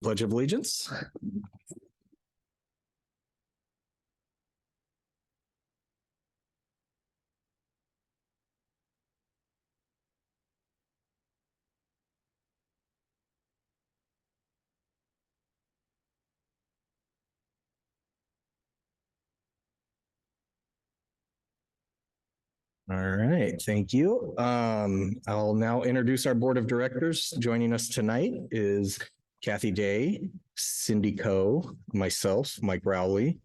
Pledge of Allegiance. All right, thank you. I'll now introduce our board of directors. Joining us tonight is Kathy Day, Cindy Coe, myself, Mike Rowley.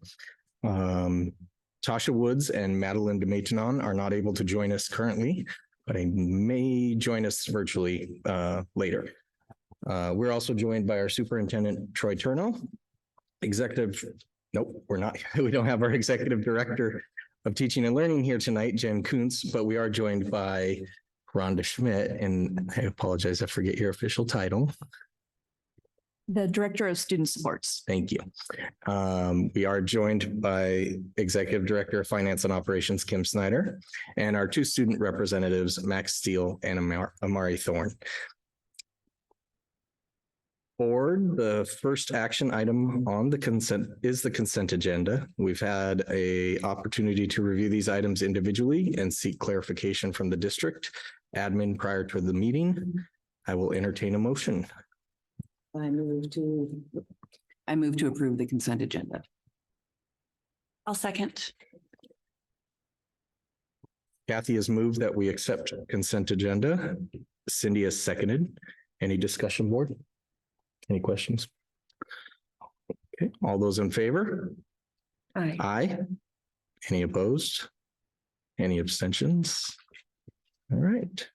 Tasha Woods and Madeline DeMaitonon are not able to join us currently, but they may join us virtually later. We're also joined by our superintendent, Troy Turno, nope, we're not. We don't have our executive director of teaching and learning here tonight, Jen Kuntz, but we are joined by Rhonda Schmidt, and I apologize, I forget your official title. The Director of Student Supports. Thank you. We are joined by Executive Director of Finance and Operations, Kim Snyder, and our two student representatives, Max Steele and Amari Thorne. Board, the first action item on the consent agenda. We've had an opportunity to review these items individually and seek clarification from the district admin prior to the meeting. I will entertain a motion. I move to approve the consent agenda. I'll second. Kathy has moved that we accept consent agenda. Cindy has seconded. Any discussion, board? Any questions? Okay, all those in favor? Aye. Aye. Any opposed? Any abstentions? All right.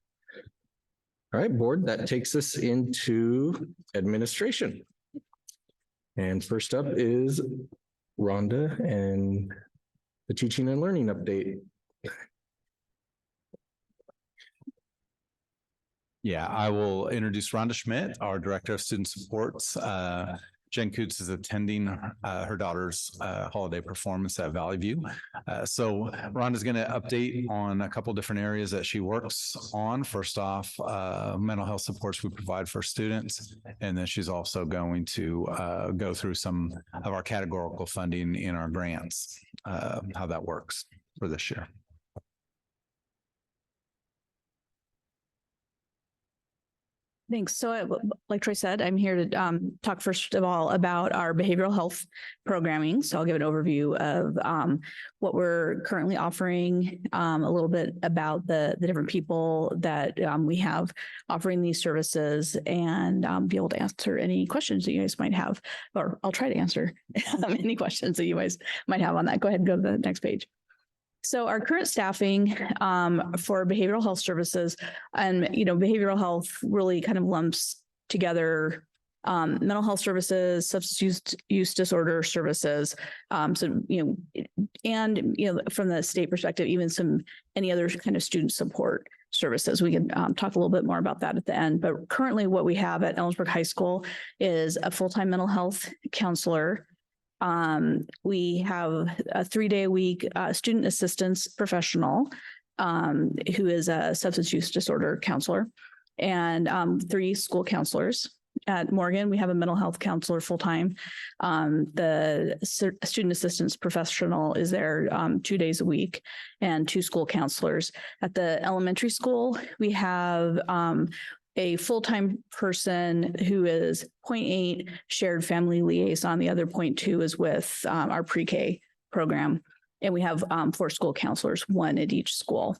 All right, board, that takes us into administration. And first up is Rhonda and the teaching and learning update. Yeah, I will introduce Rhonda Schmidt, our Director of Student Supports. Jen Kuntz is attending her daughter's holiday performance at Valley View. So Rhonda's going to update on a couple different areas that she works on. First off, mental health supports we provide for students. And then she's also going to go through some of our categorical funding in our grants, how that works for this year. Thanks. So like Troy said, I'm here to talk first of all about our behavioral health programming. So I'll give an overview of what we're currently offering, a little bit about the different people that we have offering these services, and be able to answer any questions that you guys might have, or I'll try to answer any questions that you guys might have on that. Go ahead and go to the next page. So our current staffing for behavioral health services, and behavioral health really kind of lumps together mental health services, substance use disorder services. And from the state perspective, even any other kind of student support services. We can talk a little bit more about that at the end. But currently, what we have at Ellensburg High School is a full-time mental health counselor. We have a 3-day-a-week student assistance professional who is a substance use disorder counselor, and 3 school counselors. At Morgan, we have a mental health counselor full-time. The student assistance professional is there 2 days a week, and 2 school counselors. At the elementary school, we have a full-time person who is 0.8 shared family liaison. The other 0.2 is with our pre-K program. And we have 4 school counselors, 1 at each school.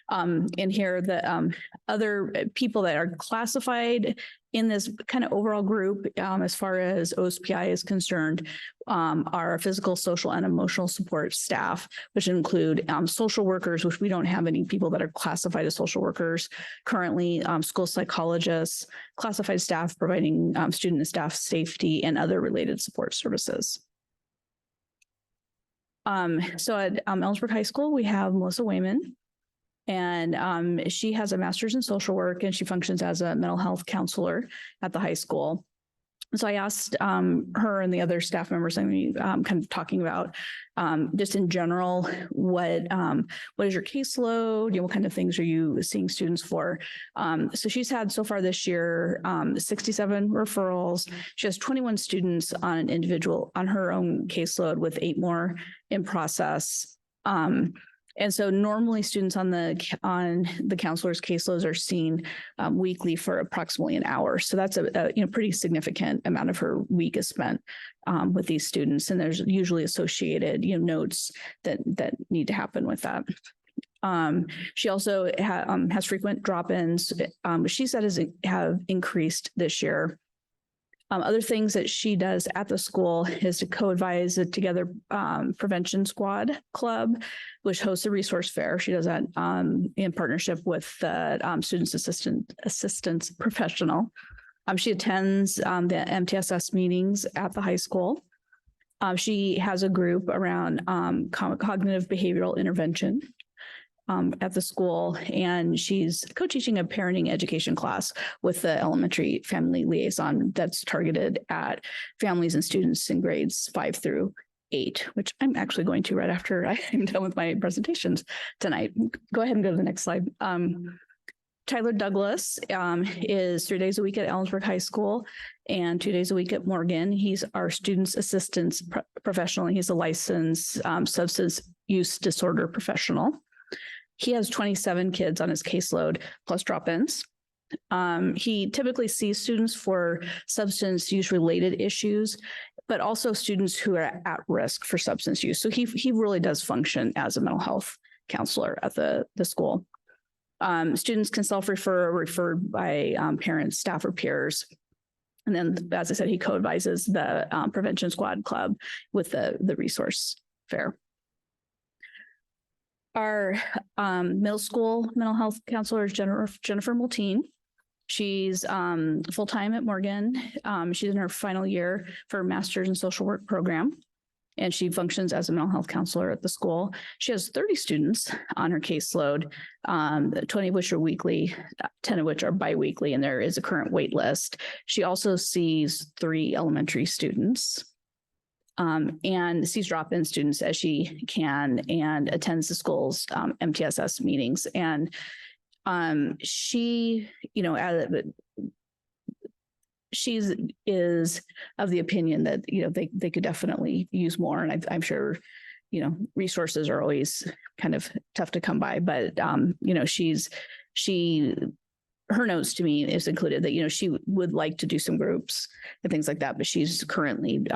And here, the other people that are classified in this kind of overall group, as far as OSPI is concerned, are physical, social, and emotional support staff, which include social workers, which we don't have any people that are classified as social workers currently, school psychologists, classified staff providing student and staff safety and other related support services. So at Ellensburg High School, we have Melissa Wayman. And she has a master's in social work, and she functions as a mental health counselor at the high school. So I asked her and the other staff members, kind of talking about just in general, what is your caseload? What kind of things are you seeing students for? So she's had so far this year 67 referrals. She has 21 students on her own caseload, with 8 more in process. And so normally students on the counselor's caseloads are seen weekly for approximately an hour. So that's a pretty significant amount of her week is spent with these students. And there's usually associated notes that need to happen with that. She also has frequent drop-ins. She said have increased this year. Other things that she does at the school is to co-advise the Together Prevention Squad Club, which hosts a resource fair. She does that in partnership with the Students Assistance Professional. She attends the MTSS meetings at the high school. She has a group around cognitive behavioral intervention at the school, and she's co-teaching a parenting education class with the elementary family liaison that's targeted at families and students in grades 5 through 8, which I'm actually going to right after I'm done with my presentations tonight. Go ahead and go to the next slide. Tyler Douglas is 3 days a week at Ellensburg High School and 2 days a week at Morgan. He's our students assistance professional. He's a licensed substance use disorder professional. He has 27 kids on his caseload plus drop-ins. He typically sees students for substance use related issues, but also students who are at risk for substance use. So he really does function as a mental health counselor at the school. Students can self-refer or referred by parents, staff, or peers. And then, as I said, he co-advises the Prevention Squad Club with the resource fair. Our middle school mental health counselor is Jennifer Multeen. She's full-time at Morgan. She's in her final year for her master's in social work program, and she functions as a mental health counselor at the school. She has 30 students on her caseload, 20 of which are weekly, 10 of which are biweekly, and there is a current wait list. She also sees 3 elementary students. And sees drop-in students as she can, and attends the school's MTSS meetings. And she, is of the opinion that they could definitely use more. And I'm sure resources are always kind of tough to come by, but her notes to me is included that, she would like to do some groups and things like that, but she's currently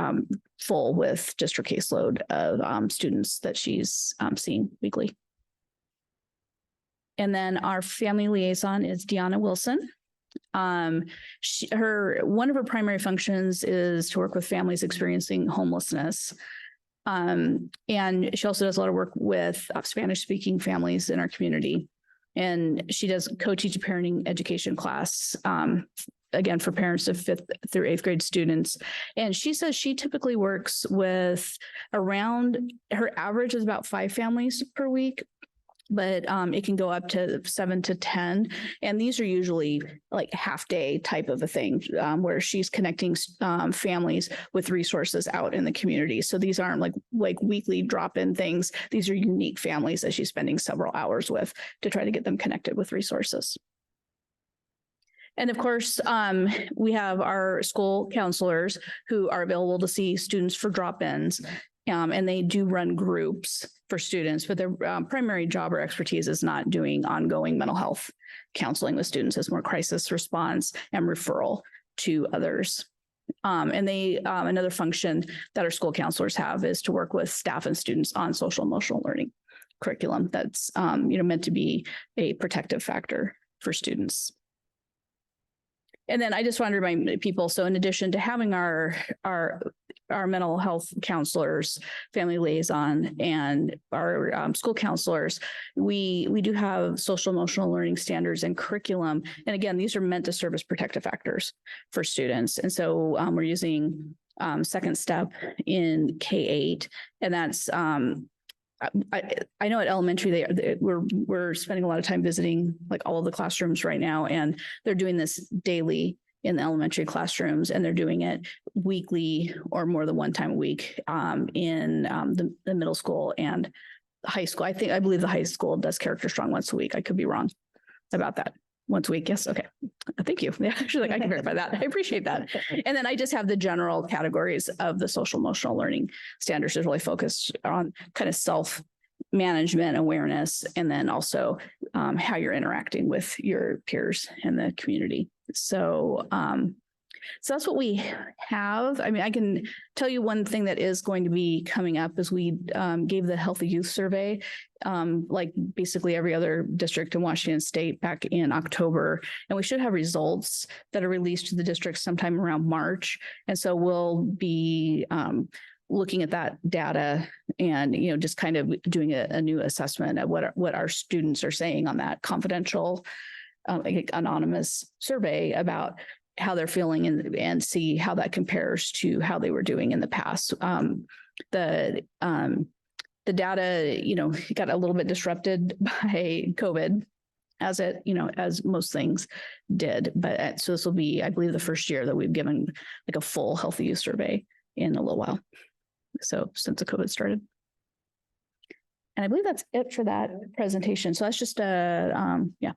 full with just her caseload of students that she's seeing weekly. And then our family liaison is Deanna Wilson. One of her primary functions is to work with families experiencing homelessness. And she also does a lot of work with Spanish-speaking families in our community. And she does co-teach a parenting education class, again, for parents of 5th through 8th grade students. And she says she typically works with her average is about 5 families per week, but it can go up to 7 to 10. And these are usually like half day type of a thing, where she's connecting families with resources out in the community. So these aren't like weekly drop-in things. These are unique families that she's spending several hours with to try to get them connected with resources. And of course, we have our school counselors who are available to see students for drop-ins. And they do run groups for students, but their primary job or expertise is not doing ongoing mental health counseling with students. It's more crisis response and referral to others. And another function that our school counselors have is to work with staff and students on social emotional learning curriculum that's meant to be a protective factor for students. And then I just want to remind people, so in addition to having our mental health counselors, family liaison, and our school counselors, we do have social emotional learning standards and curriculum. And again, these are meant to serve as protective factors for students. And so we're using second step in K-8, and that's I know at elementary we're spending a lot of time visiting like all of the classrooms right now, and they're doing this daily in the elementary classrooms, and they're doing it weekly or more than one time a week in the middle school and high school. I believe the high school does character strong once a week. I could be wrong about that. Once a week. Yes. Okay. Thank you. Yeah, actually, I can verify that. I appreciate that. And then I just have the general categories of the social emotional learning standards is really focused on kind of self-management awareness, and then also how you're interacting with your peers in the community. So that's what we have. I mean, I can tell you one thing that is going to be coming up is we gave the Healthy Youth Survey, like basically every other district in Washington State back in October. And we should have results that are released to the district sometime around March. And so we'll be looking at that data and, just kind of doing a new assessment of what our students are saying on that confidential, anonymous survey about how they're feeling and see how that compares to how they were doing in the past. The data, got a little bit disrupted by COVID as as most things did. But so this will be, I believe, the first year that we've given like a full Healthy Youth Survey in a little while. So since the COVID started. And I believe that's it for that presentation. So that's just yeah.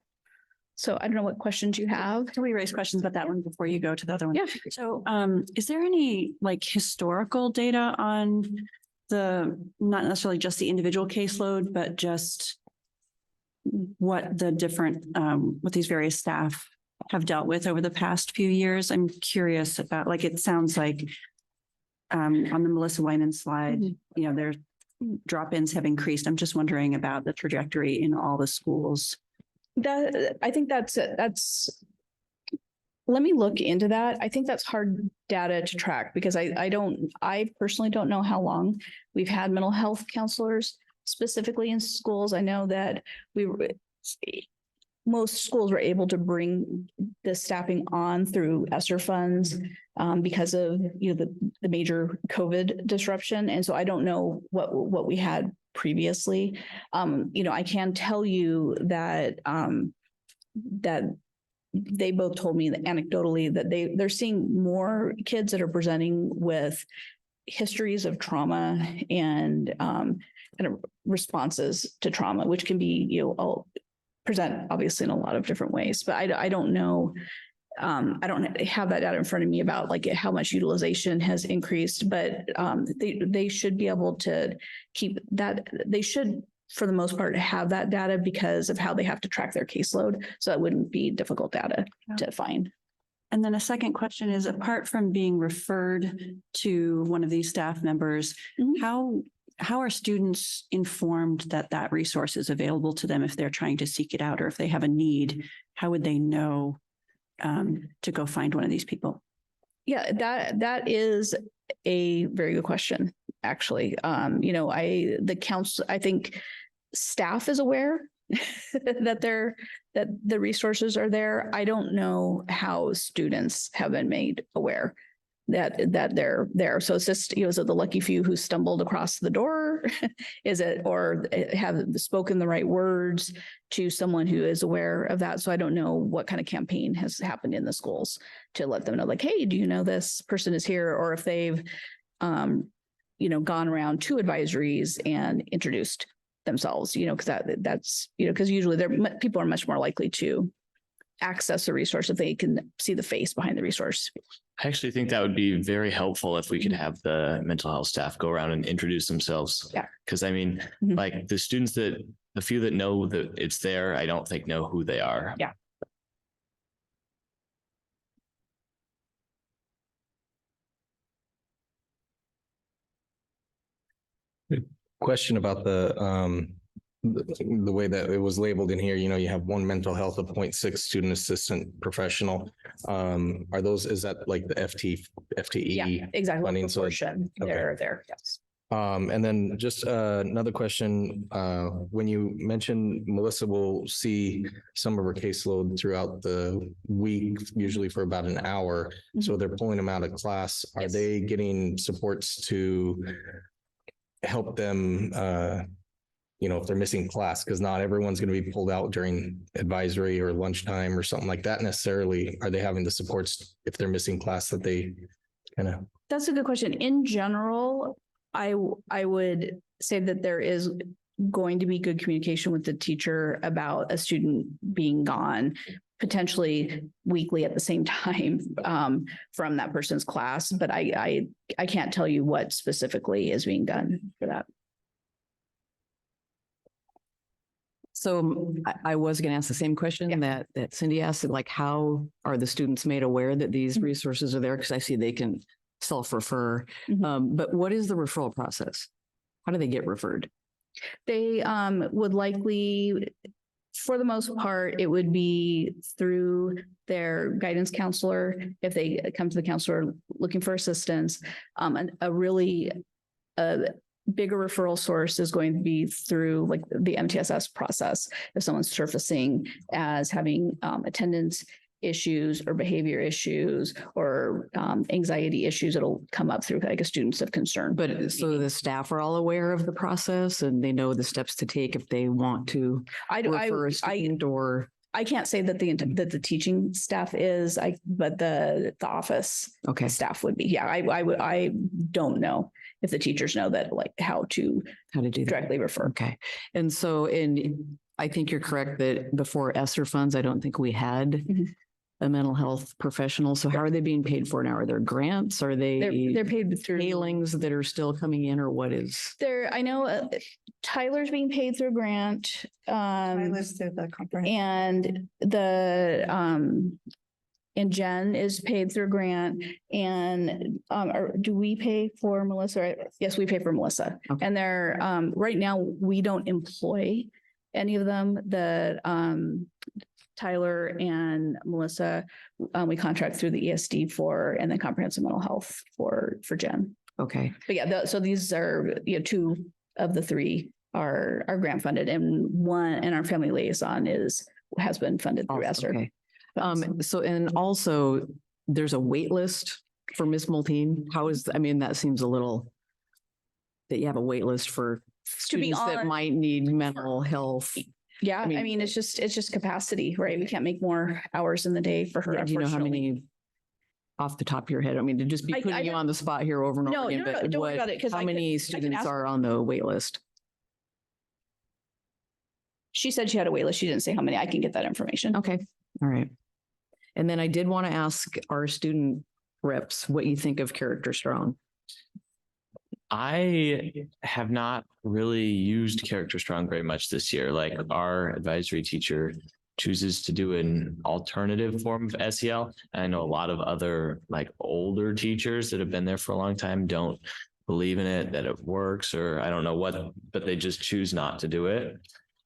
So I don't know what questions you have. Can we raise questions about that one before you go to the other one? Yeah. So is there any like historical data on not necessarily just the individual caseload, but just what the different, what these various staff have dealt with over the past few years? I'm curious about, like, it sounds like on the Melissa Wyman slide, their drop-ins have increased. I'm just wondering about the trajectory in all the schools. I think that's let me look into that. I think that's hard data to track because I personally don't know how long we've had mental health counselors specifically in schools. I know that most schools were able to bring the staffing on through ESSER funds because of the major COVID disruption. And so I don't know what we had previously. I can tell you that that they both told me that anecdotally that they're seeing more kids that are presenting with histories of trauma and kind of responses to trauma, which can be present obviously in a lot of different ways. But I don't know. I don't have that data in front of me about like how much utilization has increased, but they should be able to keep that. They should, for the most part, have that data because of how they have to track their caseload. So that wouldn't be difficult data to find. And then a second question is, apart from being referred to one of these staff members, how are students informed that resource is available to them if they're trying to seek it out, or if they have a need? How would they know to go find one of these people? Yeah, that is a very good question, actually. I think staff is aware that the resources are there. I don't know how students have been made aware that they're there. So it's just, is it the lucky few who stumbled across the door? Is it, or have spoken the right words to someone who is aware of that? So I don't know what kind of campaign has happened in the schools to let them know, like, hey, do you know this person is here? Or if they've, gone around to advisories and introduced themselves, because that's, because usually people are much more likely to access a resource if they can see the face behind the resource. I actually think that would be very helpful if we could have the mental health staff go around and introduce themselves. Yeah. Because I mean, like the few that know that it's there, I don't think know who they are. Yeah. Question about the way that it was labeled in here, you have one mental health of 0.6 student assistant professional. Is that like the FTE? Yeah, exactly. Funding? So Proportion. They're there. Yes. And then just another question, when you mentioned Melissa will see some of her caseload throughout the week, usually for about an hour. So they're pulling them out of class. Are Yes. they getting supports to help them you know, if they're missing class, because not everyone's going to be pulled out during advisory or lunchtime or something like that necessarily. Are they having the supports if they're missing class that they kind of? That's a good question. In general, I would say that there is going to be good communication with the teacher about a student being gone, potentially weekly at the same time from that person's class. But I can't tell you what specifically is being done for that. So I was going to ask the same question that Cindy asked, like, how are the students made aware that these resources are there? Because I see they can self-refer. But what is the referral process? How do they get referred? They would likely, for the most part, it would be through their guidance counselor if they come to the counselor looking for assistance. And a really bigger referral source is going to be through like the MTSS process. If someone's surfacing as having attendance issues or behavior issues or anxiety issues, it'll come up through like a students of concern. But so the staff are all aware of the process and they know the steps to take if they want to refer a student, or I can't say that the teaching staff is, but the office staff would be. Yeah, I don't know if the teachers know that, like how to do that. Directly refer. Okay. And so I think you're correct that before ESSER funds, I don't think we had a mental health professional. So how are they being paid for now? Are there grants? Are They're paid through mailings that are still coming in, or what is? I know Tyler's being paid through a grant. Tyler's through the comprehensive. And the and Jen is paid through grant. And do we pay for Melissa? Yes, we pay for Melissa. Okay. And they're right now we don't employ any of them. The Tyler and Melissa, we contract through the ESD and then comprehensive mental health for Jen. Okay. But yeah, so these are, two of the three are grant funded, and our family liaison has been funded through ESSER. Okay. So, and also there's a wait list for Miss Multeen. That seems a little that you have a wait list for students that might need mental health. Yeah. I mean, it's just capacity, right? We can't make more hours in the day for her. Do you know how many off the top of your head? I mean, to just be putting you on the spot here over and over again, but don't worry about it, how many students are on the wait list? She said she had a wait list. She didn't say how many. I can get that information. Okay. All right. And then I did want to ask our student reps what you think of Character Strong. I have not really used Character Strong very much this year. Like our advisory teacher chooses to do an alternative form of SEL. And I know a lot of other like older teachers that have been there for a long time don't believe in it, that it works, or I don't know what, but they just choose not to do it.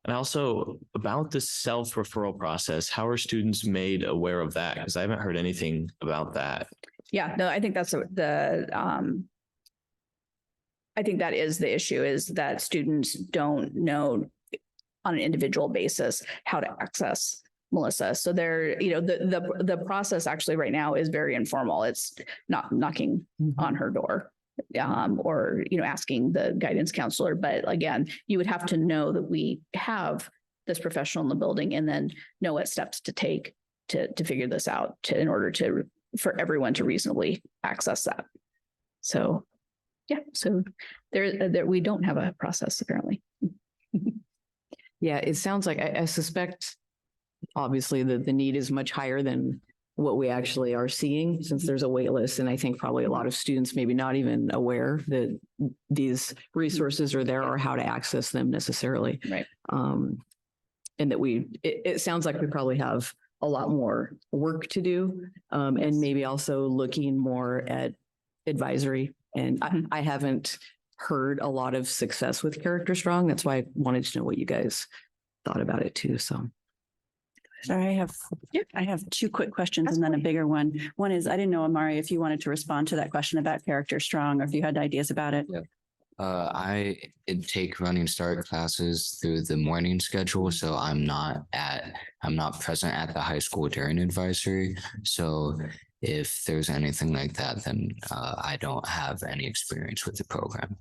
And also about the self-referral process, how are students made aware of that? Because I haven't heard anything about that. Yeah, no, I think that's I think that is the issue, is that students don't know on an individual basis how to access Melissa. So they're, the process actually right now is very informal. It's not knocking on her door. Or, asking the guidance counselor. But again, you would have to know that we have this professional in the building and then know what steps to take to figure this out in order for everyone to reasonably access that. So, yeah, so there we don't have a process apparently. Yeah, it sounds like I suspect obviously that the need is much higher than what we actually are seeing, since there's a wait list. And I think probably a lot of students maybe not even aware that these resources are there or how to access them necessarily. Right. And that it sounds like we probably have a lot more work to do. And maybe also looking more at advisory. And I haven't heard a lot of success with Character Strong. That's why I wanted to know what you guys thought about it too. So. Sorry, I have two quick questions and then a bigger one. One is, I didn't know, Amari, if you wanted to respond to that question about Character Strong, or if you had ideas about it. Yeah. I take running start classes through the morning schedule, so I'm not present at the high school during advisory. So if there's anything like that, then I don't have any experience with the program.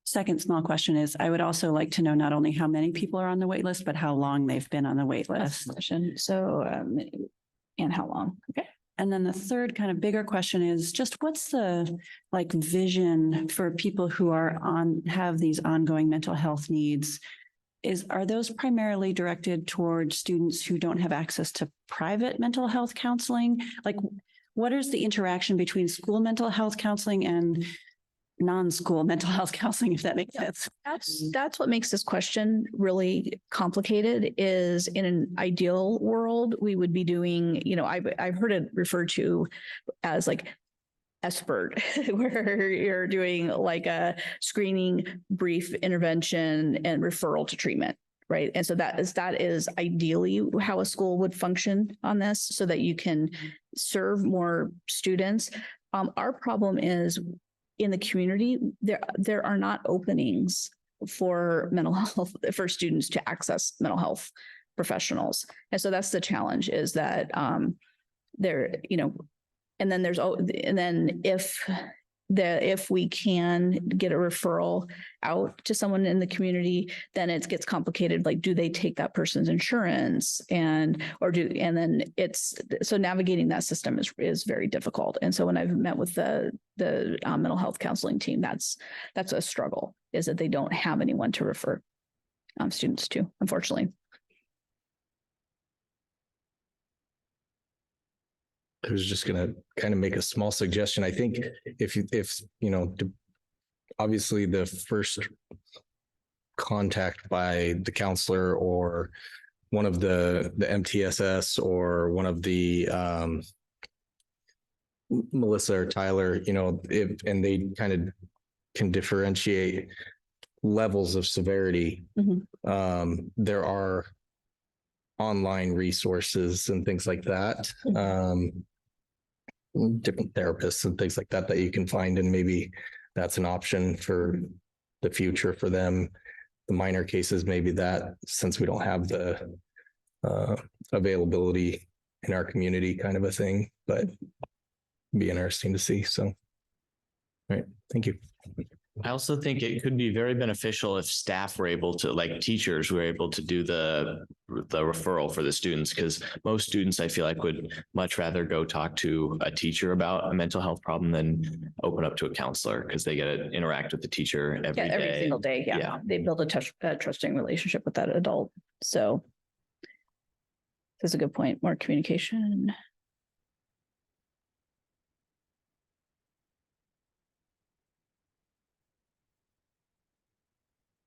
second small question is, I would also like to know not only how many people are on the wait list, but how long they've been on the wait list. Question. So, and how long? Okay. And then the third kind of bigger question is just what's the like vision for people who have these ongoing mental health needs? Are those primarily directed towards students who don't have access to private mental health counseling? Like, what is the interaction between school mental health counseling and non-school mental health counseling, if that makes sense? That's what makes this question really complicated. Is in an ideal world, we would be doing, I've heard it referred to as like Ellensburg, where you're doing like a screening, brief intervention, and referral to treatment. Right. And so that is ideally how a school would function on this, so that you can serve more students. Our problem is in the community, there are not openings for mental health for students to access mental health professionals. And so that's the challenge, is that and then if we can get a referral out to someone in the community, then it gets complicated. Like, do they take that person's insurance so navigating that system is very difficult. And so when I've met with the mental health counseling team, that's a struggle, is that they don't have anyone to refer students to, unfortunately. I was just going to kind of make a small suggestion. I think if obviously the first contact by the counselor or one of the MTSS or one of the Melissa or Tyler, and they kind of can differentiate levels of severity. Mm-hmm. There are online resources and things like that. Different therapists and things like that you can find, and maybe that's an option for the future for them. The minor cases, maybe that, since we don't have the availability in our community, kind of a thing, but it'd be interesting to see. So, all right, thank you. I also think it could be very beneficial if staff were able to, like teachers were able to do the referral for the students, because most students, I feel like, would much rather go talk to a teacher about a mental health problem than open up to a counselor, because they get to interact with the teacher every Single day. Yeah. They build a trusting relationship with that adult. So that's a good point. More communication.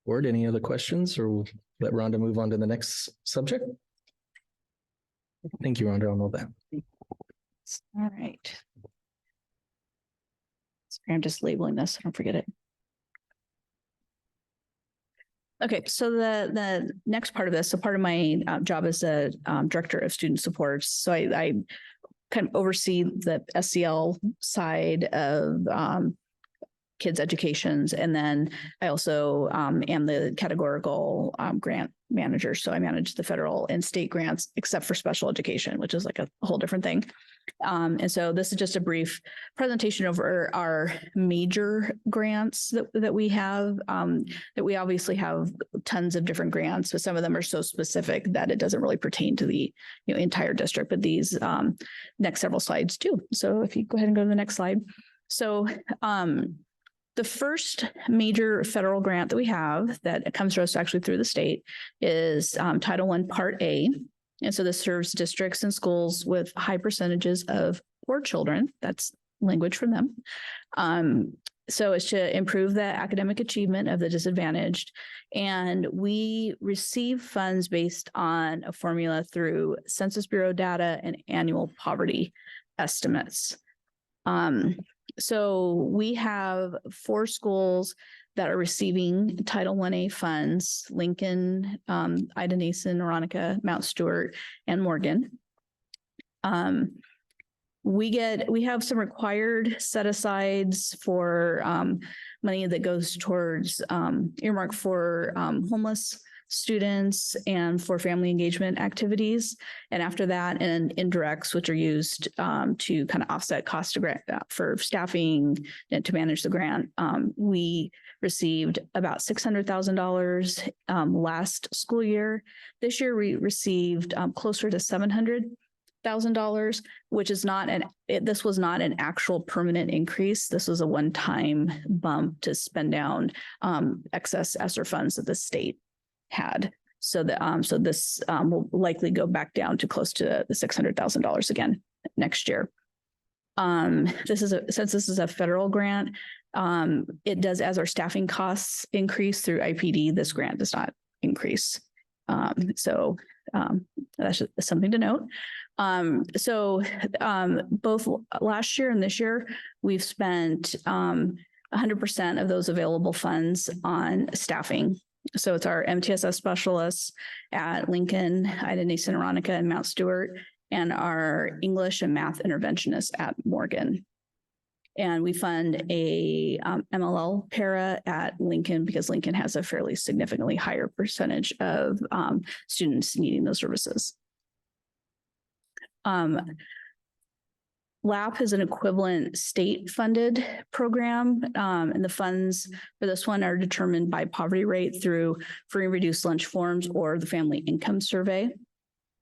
Board, any other questions, or we'll let Rhonda move on to the next subject? Thank you, Rhonda. I'll know that. All right. Sorry, I'm just labeling this. I don't forget it. Okay, so the next part of this, so part of my job as a director of student supports. So I kind of oversee the SEL side of kids' educations. And then I also am the categorical grant manager. So I manage the federal and state grants, except for special education, which is like a whole different thing. And so this is just a brief presentation over our major grants that we have, that we obviously have tons of different grants, but some of them are so specific that it doesn't really pertain to the entire district, but these next several slides do. So if you go ahead and go to the next slide. So the first major federal grant that we have that comes to us actually through the state is Title I Part A. And so this serves districts and schools with high percentages of poor children. That's language from them. So it's to improve the academic achievement of the disadvantaged. And we receive funds based on a formula through Census Bureau data and annual poverty estimates. So we have 4 schools that are receiving Title I-A funds: Lincoln, Ida Nason, Veronica, Mount Stewart, and Morgan. We have some required set-asides for money that goes towards earmark for homeless students and for family engagement activities. And after that, and indirects, which are used to kind of offset cost of grant for staffing and to manage the grant. We received about $600,000 last school year. This year, we received closer to $700,000, which is not this was not an actual permanent increase. This was a one-time bump to spend down excess ESSER funds that the state had. So that so this will likely go back down to close to the $600,000 again next year. Since this is a federal grant, it does, as our staffing costs increase through IPD, this grant does not increase. So that's just something to note. Both last year and this year, we've spent 100% of those available funds on staffing. So it's our MTSS specialists at Lincoln, Ida Nason, Aronica, and Mount Stewart, and our English and math interventionists at Morgan. And we fund a MLL para at Lincoln because Lincoln has a fairly significantly higher percentage of students needing those services. LAP is an equivalent state-funded program, and the funds for this one are determined by poverty rate through free and reduced lunch forms or the family income survey.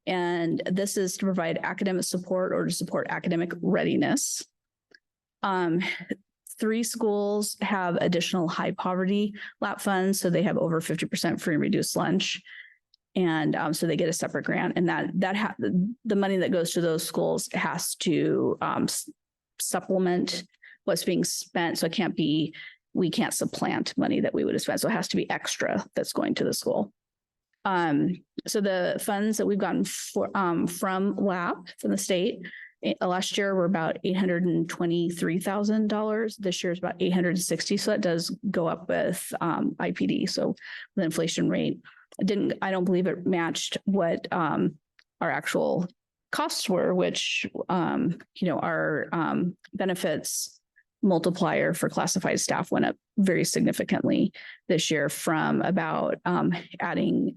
And this is to provide academic support or to support academic readiness. 3 schools have additional high poverty LAP funds, so they have over 50% free and reduced lunch. And so they get a separate grant, and the money that goes to those schools has to supplement what's being spent. So we can't supplant money that we would have spent. So it has to be extra that's going to the school. So the funds that we've gotten from LAP from the state last year were about $823,000. This year is about $860,000. So that does go up with IPD. So the inflation rate. I don't believe it matched what our actual costs were, which, our benefits multiplier for classified staff went up very significantly this year from about adding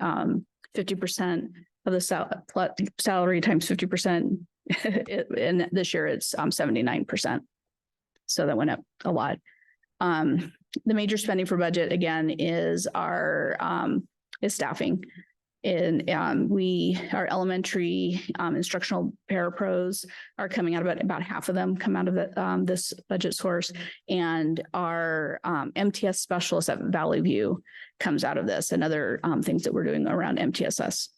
50% of the salary times 50%. And this year it's 79%. So that went up a lot. The major spending for budget, again, is is staffing. And our elementary instructional parapros are coming out about half of them come out of this budget source. And our MTS specialists at Valley View comes out of this, and other things that we're doing around MTSS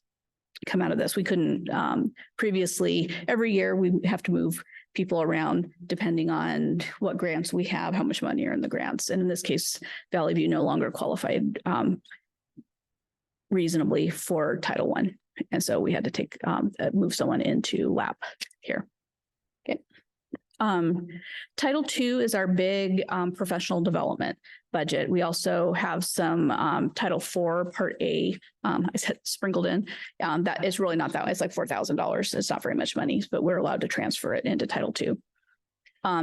come out of this. We couldn't previously, every year we have to move people around depending on what grants we have, how much money are in the grants. And in this case, Valley View no longer qualified reasonably for Title I. And so we had to move someone into LAP here. Okay. Title II is our big professional development budget. We also have some Title IV Part A, I said sprinkled in. That is really not that. It's like $4,000. It's not very much money, but we're allowed to transfer it into Title II.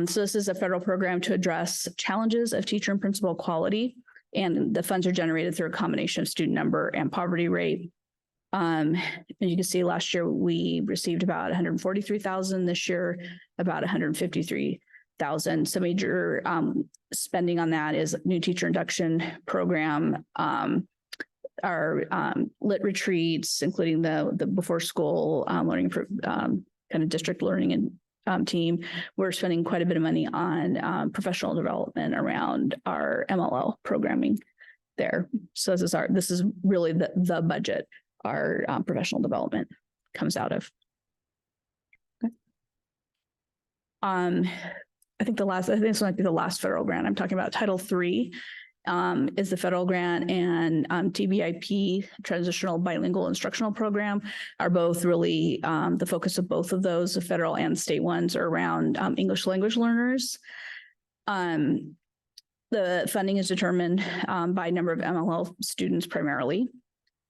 So this is a federal program to address challenges of teacher and principal quality. And the funds are generated through a combination of student number and poverty rate. As you can see, last year we received about $143,000. This year, about $153,000. So major spending on that is new teacher induction program, our lit retreats, including the before school learning kind of district learning and team. We're spending quite a bit of money on professional development around our MLL programming there. So this is really the budget our professional development comes out of. Okay. I think this might be the last federal grant I'm talking about. Title III is the federal grant, and TBIP, Transitional Bilingual Instructional Program, are both really the focus of both of those. The federal and state ones are around English language learners. The funding is determined by number of MLL students primarily.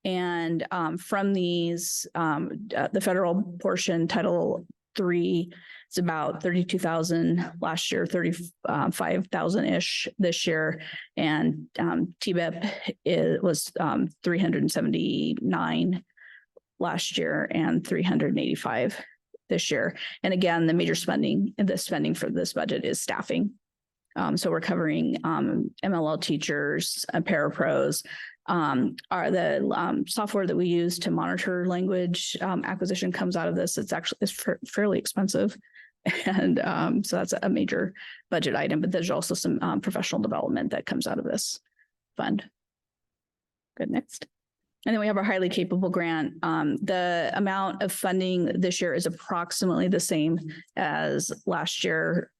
And from these, the federal portion, Title It's about 32,000 last year, 35,000-ish this year. And TBIP was 379 last year and 385 this year. And again, the major spending for this budget is staffing. So we're covering MLL teachers, parapros, are the software that we use to monitor language acquisition comes out of this. It's fairly expensive. And so that's a major budget item, but there's also some professional development that comes out of this fund. Good, next. And then we have our highly capable grant. The amount of funding this year is approximately the same as last year.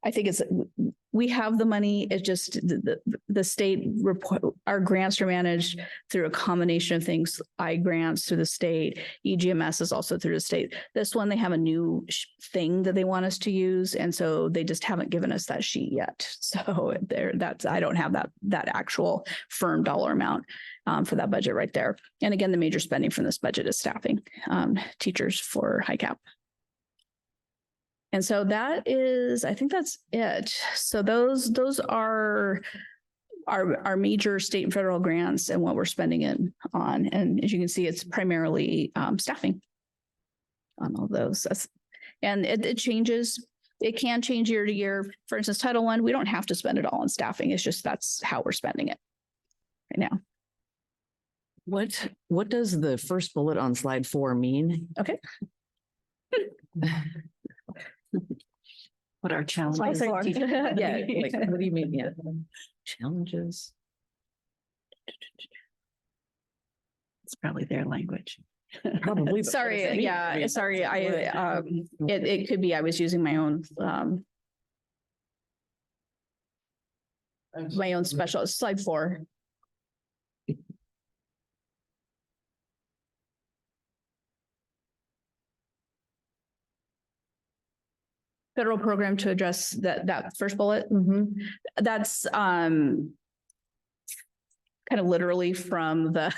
I think we have the money. It's just the state report. Our grants are managed through a combination of things. grants through the state, EGMS is also through the state. This one, they have a new thing that they want us to use, and so they just haven't given us that sheet yet. So I don't have that actual firm dollar amount for that budget right there. And again, the major spending from this budget is staffing teachers for high cap. And so I think that's it. So those are our major state and federal grants and what we're spending it on. And as you can see, it's primarily staffing on all those. And it changes. It can change year to year. For instance, Title I, we don't have to spend it all on staffing. It's just that's how we're spending it right now. What does the first bullet on slide 4 mean? Okay. What are challenges? Yeah, like, what do you mean? Yeah, challenges. It's probably their language. Probably. Sorry. Yeah. Sorry. It could be I was using my own special slide 4. Federal program to address that first bullet. That's kind of literally from the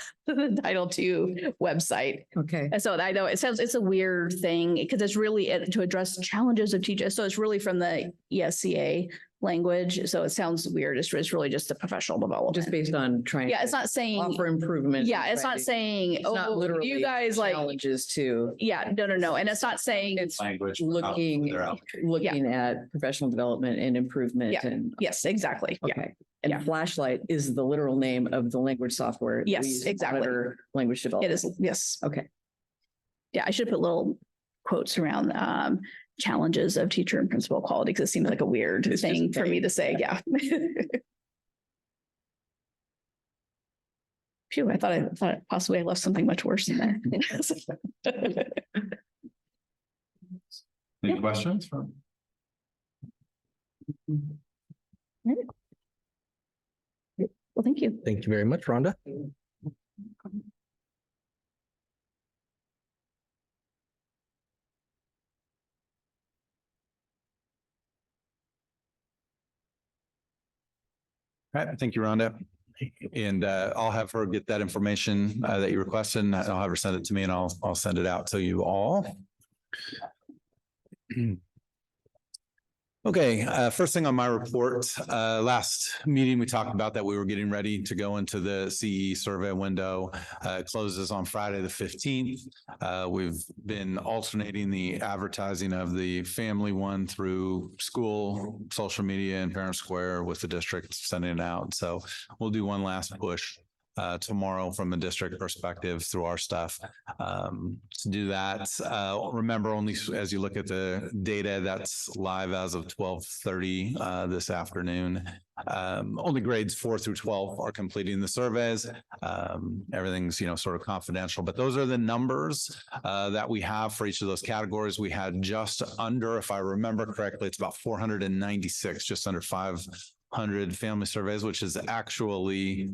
Title II website. Okay. And so I know it's a weird thing because it's really to address challenges of teachers. So it's really from the ESCA language. So it sounds weird. It's really just a professional development. Just based on trying. Yeah, it's not saying offer improvement. Yeah, it's not saying It's not literally you guys like challenges to. Yeah, no, and it's not saying It's Language. looking at professional development and improvement. Yeah. And yes, exactly. Yeah. okay. And Yeah. Flashlight is the literal name of the language software. we Yes, use to exactly. monitor language It development. is. Yes. Okay. Yeah, I should put little quotes around challenges of teacher and principal quality because it seems like a weird It's thing just for me to say. Yeah. Phew, I thought possibly I left something much worse in there. Any questions from? Well, thank you. Thank you very much, Rhonda. All right, thank you, Rhonda. And I'll have her get that information that you requested, and I'll have her send it to me, and I'll send it out to you all. Okay, first thing on my report, last meeting, we talked about that we were getting ready to go into the CE survey window. It closes on Friday, the 15th. We've been alternating the advertising of the family one through school, social media, and Parent Square with the district sending it out. So we'll do one last push tomorrow from a district perspective through our stuff to do that. Remember, only as you look at the data that's live as of 12:30 this afternoon, only grades 4 through 12 are completing the surveys. Everything's, sort of confidential, but those are the numbers that we have for each of those categories. We had just under, if I remember correctly, it's about 496, just under 500 family surveys, which is actually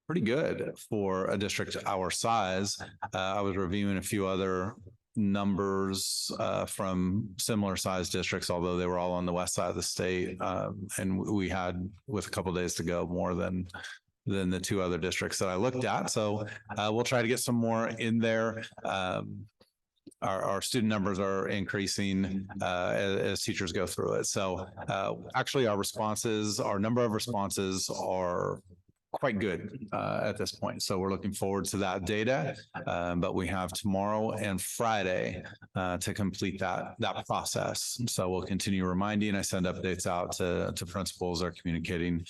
pretty good for a district our size. I was reviewing a few other numbers from similar sized districts, although they were all on the west side of the state. And we had, with a couple of days to go, more than than the two other districts that I looked at. So we'll try to get some more in there. Our student numbers are increasing as teachers go through it. So actually our number of responses are quite good at this point. So we're looking forward to that data. But we have tomorrow and Friday to complete that process. So we'll continue reminding. I send updates out to principals. Are communicating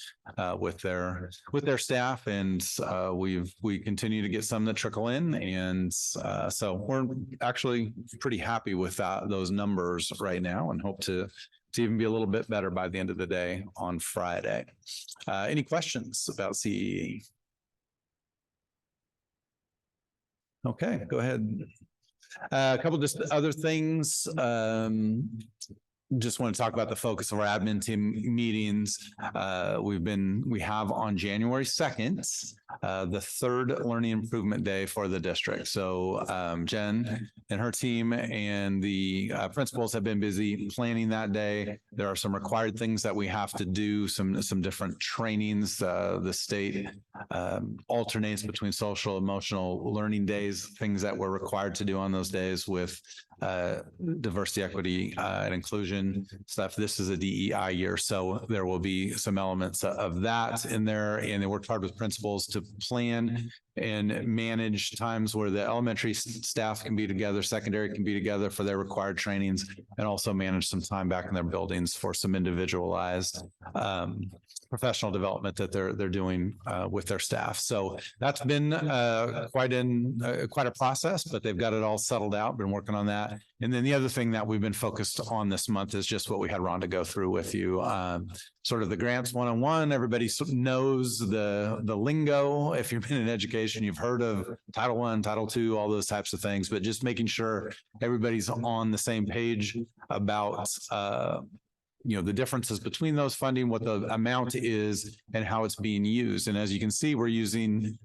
with their staff, and we continue to get some that trickle in. And so we're actually pretty happy with those numbers right now, and hope to even be a little bit better by the end of the day on Friday. Any questions about CEE? Okay, go ahead. A couple just other things. Just want to talk about the focus of our admin team meetings. We have on January 2nd, the third learning improvement day for the district. So Jen and her team and the principals have been busy planning that day. There are some required things that we have to do, some different trainings. The state alternates between social, emotional learning days, things that we're required to do on those days with diversity, equity, and inclusion stuff. This is a DEI year, so there will be some elements of that in there. And they worked hard with principals to plan and manage times where the elementary staff can be together, secondary can be together for their required trainings, and also manage some time back in their buildings for some individualized professional development that they're doing with their staff. So that's been quite a process, but they've got it all settled out, been working on that. And then the other thing that we've been focused on this month is just what we had Rhonda go through with you, sort of the grants 101. Everybody knows the lingo. If you've been in education, you've heard of Title I, Title II, all those types of things, but just making sure everybody's on the same page about the differences between those funding, what the amount is, and how it's being used. And as you can see, we're using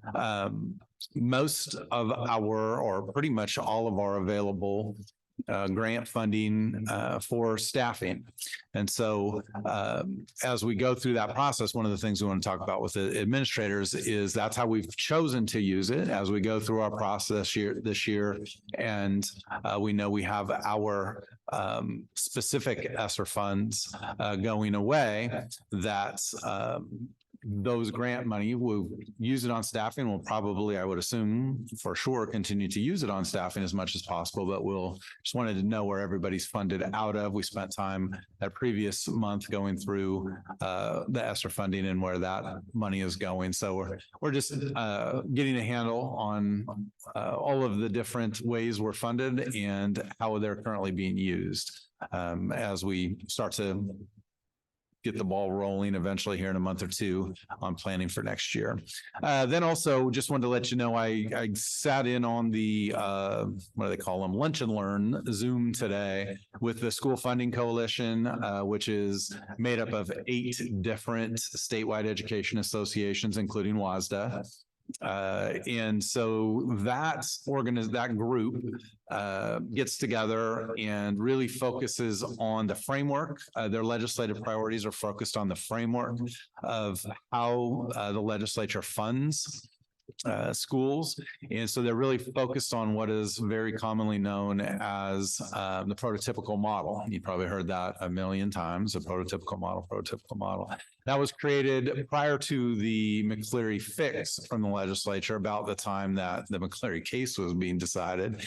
most of or pretty much all of our available grant funding for staffing. And so as we go through that process, one of the things we want to talk about with the administrators is that's how we've chosen to use it as we go through our process this year. And we know we have our specific ESSER funds going away that those grant money, we'll use it on staffing. We'll probably, I would assume for sure, continue to use it on staffing as much as possible, but we'll just wanted to know where everybody's funded out of. We spent time that previous month going through the ESSER funding and where that money is going. So we're just getting a handle on all of the different ways we're funded and how they're currently being used as we start to get the ball rolling eventually here in a month or two on planning for next year. Then also just wanted to let you know, I sat in on the, what do they call them? Lunch and Learn Zoom today with the School Funding Coalition, which is made up of 8 different statewide education associations, including WASDA. And so that group gets together and really focuses on the framework. Their legislative priorities are focused on the framework of how the legislature funds schools. And so they're really focused on what is very commonly known as the prototypical model. You probably heard that a million times, a prototypical model. That was created prior to the McCleary fix from the legislature, about the time that the McCleary case was being decided.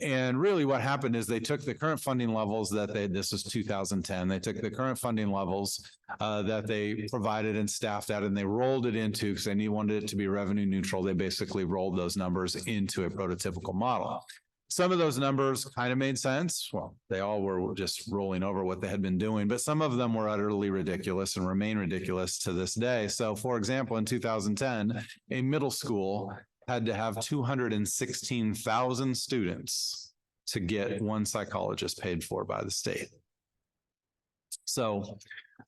And really what happened is they took the current funding levels this was 2010, they took the current funding levels that they provided and staffed at, and they rolled it into, because they wanted it to be revenue neutral, they basically rolled those numbers into a prototypical model. Some of those numbers kind of made sense. Well, they all were just rolling over what they had been doing, but some of them were utterly ridiculous and remain ridiculous to this day. So for example, in 2010, a middle school had to have 216,000 students to get one psychologist paid for by the state. So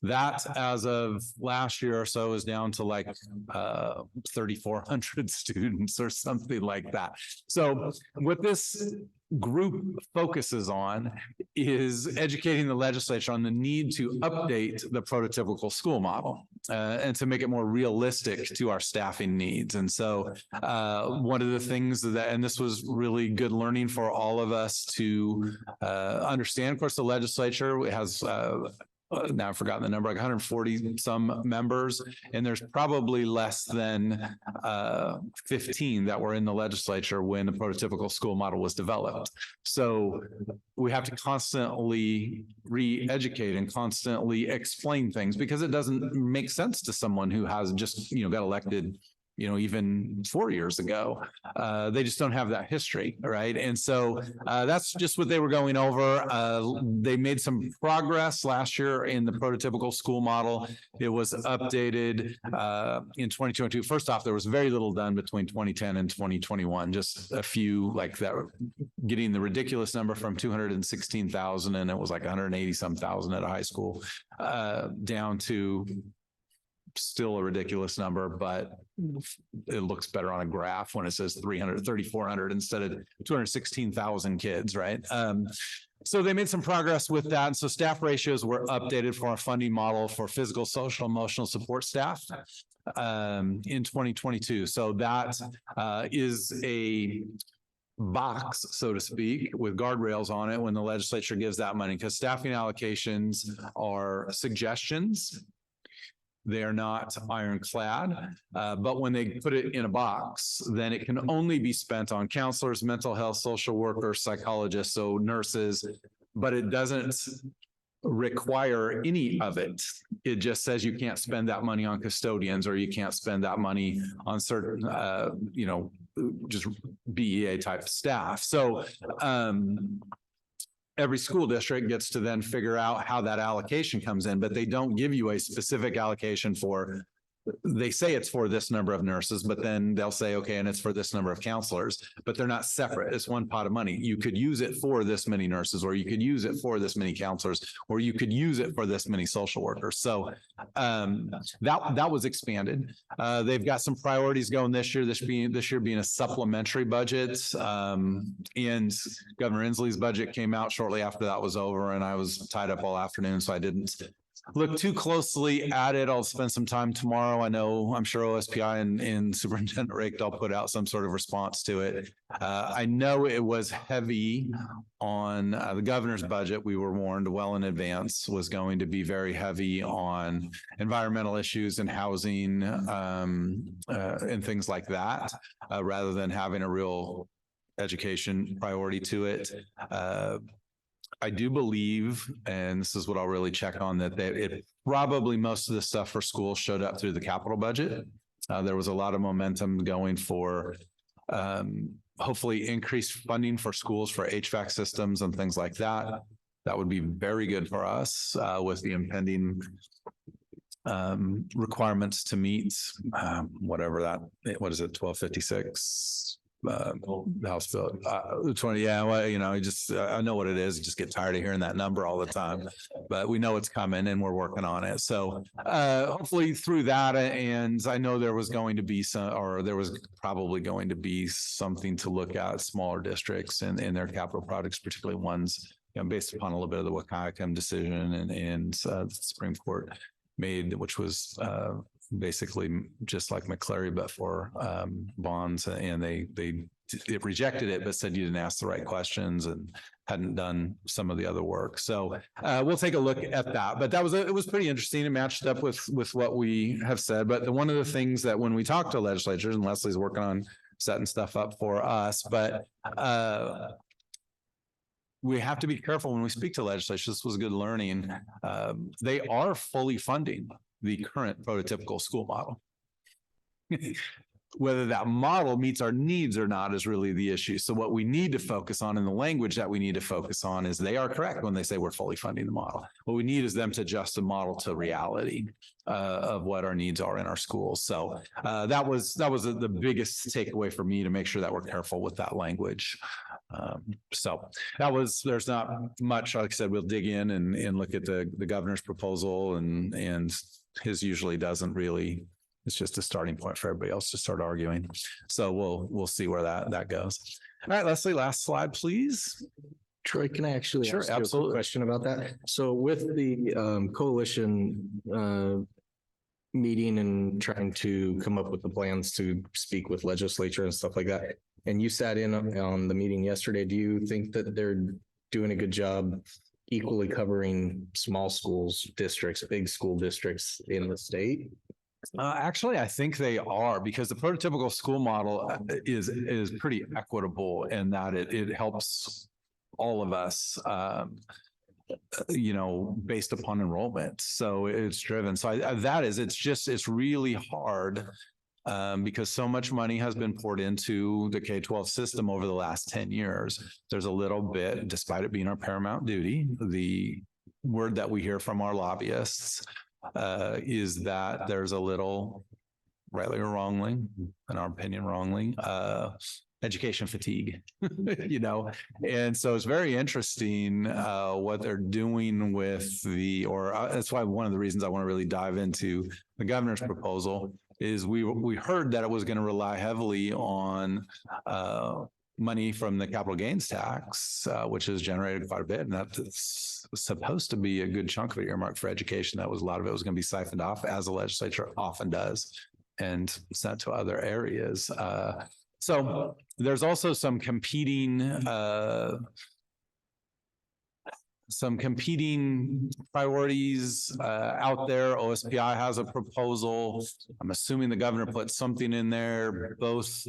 that, as of last year or so, is down to like 3,400 students or something like that. So what this group focuses on is educating the legislature on the need to update the prototypical school model and to make it more realistic to our staffing needs. And so one of the things that, and this was really good learning for all of us to understand, of course, the legislature has now I've forgotten the number, like 140 some members, and there's probably less than 15 that were in the legislature when the prototypical school model was developed. So we have to constantly re-educate and constantly explain things because it doesn't make sense to someone who has just, got elected even 4 years ago. They just don't have that history, right? And so that's just what they were going over. They made some progress last year in the prototypical school model. It was updated in 2022. First off, there was very little done between 2010 and 2021, just a few like that, getting the ridiculous number from 216,000 and it was like 180 some thousand at a high school down to still a ridiculous number, but it looks better on a graph when it says 3,400 instead of 216,000 kids, right? So they made some progress with that. And so staff ratios were updated for our funding model for physical, social, emotional support staff in 2022. So that is a box, so to speak, with guardrails on it when the legislature gives that money, because staffing allocations are suggestions. They are not ironclad, but when they put it in a box, then it can only be spent on counselors, mental health, social workers, psychologists, so nurses, but it doesn't require any of it. It just says you can't spend that money on custodians or you can't spend that money on certain, just BEA type staff. So, every school district gets to then figure out how that allocation comes in, but they don't give you a specific allocation for, they say it's for this number of nurses, but then they'll say, okay, and it's for this number of counselors, but they're not separate. It's one pot of money. You could use it for this many nurses, or you could use it for this many counselors, or you could use it for this many social workers. So that was expanded. They've got some priorities going this year being a supplementary budget. And Governor Inslee's budget came out shortly after that was over, and I was tied up all afternoon, so I didn't look too closely at it. I'll spend some time tomorrow. I'm sure OSPI and Superintendent Rakedal put out some sort of response to it. I know it was heavy on the governor's budget. We were warned well in advance was going to be very heavy on environmental issues and housing and things like that, rather than having a real education priority to it. I do believe, and this is what I'll really check on, that it probably most of the stuff for schools showed up through the capital budget. There was a lot of momentum going for hopefully increased funding for schools for HVAC systems and things like that. That would be very good for us with the impending requirements to meet whatever that, what is it, 1256? House bill 20. Yeah, well, I know what it is. You just get tired of hearing that number all the time, but we know it's coming and we're working on it. So hopefully through that, and I know there was going to be there was probably going to be something to look at smaller districts and their capital projects, particularly ones based upon a little bit of the Wahkiakum decision and the Supreme Court made, which was basically just like McCleary, but for bonds, and it rejected it, but said you didn't ask the right questions and hadn't done some of the other work. So we'll take a look at that. But it was pretty interesting. It matched up with what we have said. But one of the things that when we talk to legislatures, and Leslie's working on setting stuff up for us, but we have to be careful when we speak to legislatures. This was good learning. They are fully funding the current prototypical school model. Whether that model meets our needs or not is really the issue. So what we need to focus on, and the language that we need to focus on, is they are correct when they say we're fully funding the model. What we need is them to adjust the model to reality of what our needs are in our schools. So that was the biggest takeaway for me, to make sure that we're careful with that language. So there's not much. Like I said, we'll dig in and look at the governor's proposal, and his usually doesn't really it's just a starting point for everybody else to start arguing. So we'll see where that goes. All right, Leslie, last slide, please. Troy, can I actually Sure, ask you a quick absolutely. question about that? So with the coalition meeting and trying to come up with the plans to speak with legislature and stuff like that, and you sat in on the meeting yesterday, do you think that they're doing a good job equally covering small schools, districts, big school districts in the state? Actually, I think they are, because the prototypical school model is pretty equitable in that it helps all of us, based upon enrollment. So it's driven. So it's really hard because so much money has been poured into the K-12 system over the last 10 years. There's a little bit, despite it being our paramount duty, the word that we hear from our lobbyists is that there's a little, rightly or wrongly, in our opinion, wrongly, education fatigue, and so it's very interesting what they're doing with that's why one of the reasons I want to really dive into the governor's proposal is we heard that it was going to rely heavily on money from the capital gains tax, which has generated quite a bit, and that's supposed to be a good chunk of it earmarked for education. A lot of it was going to be siphoned off, as the legislature often does, and sent to other areas. So there's also some competing priorities out there. OSPI has a proposal. I'm assuming the governor put something in there. Both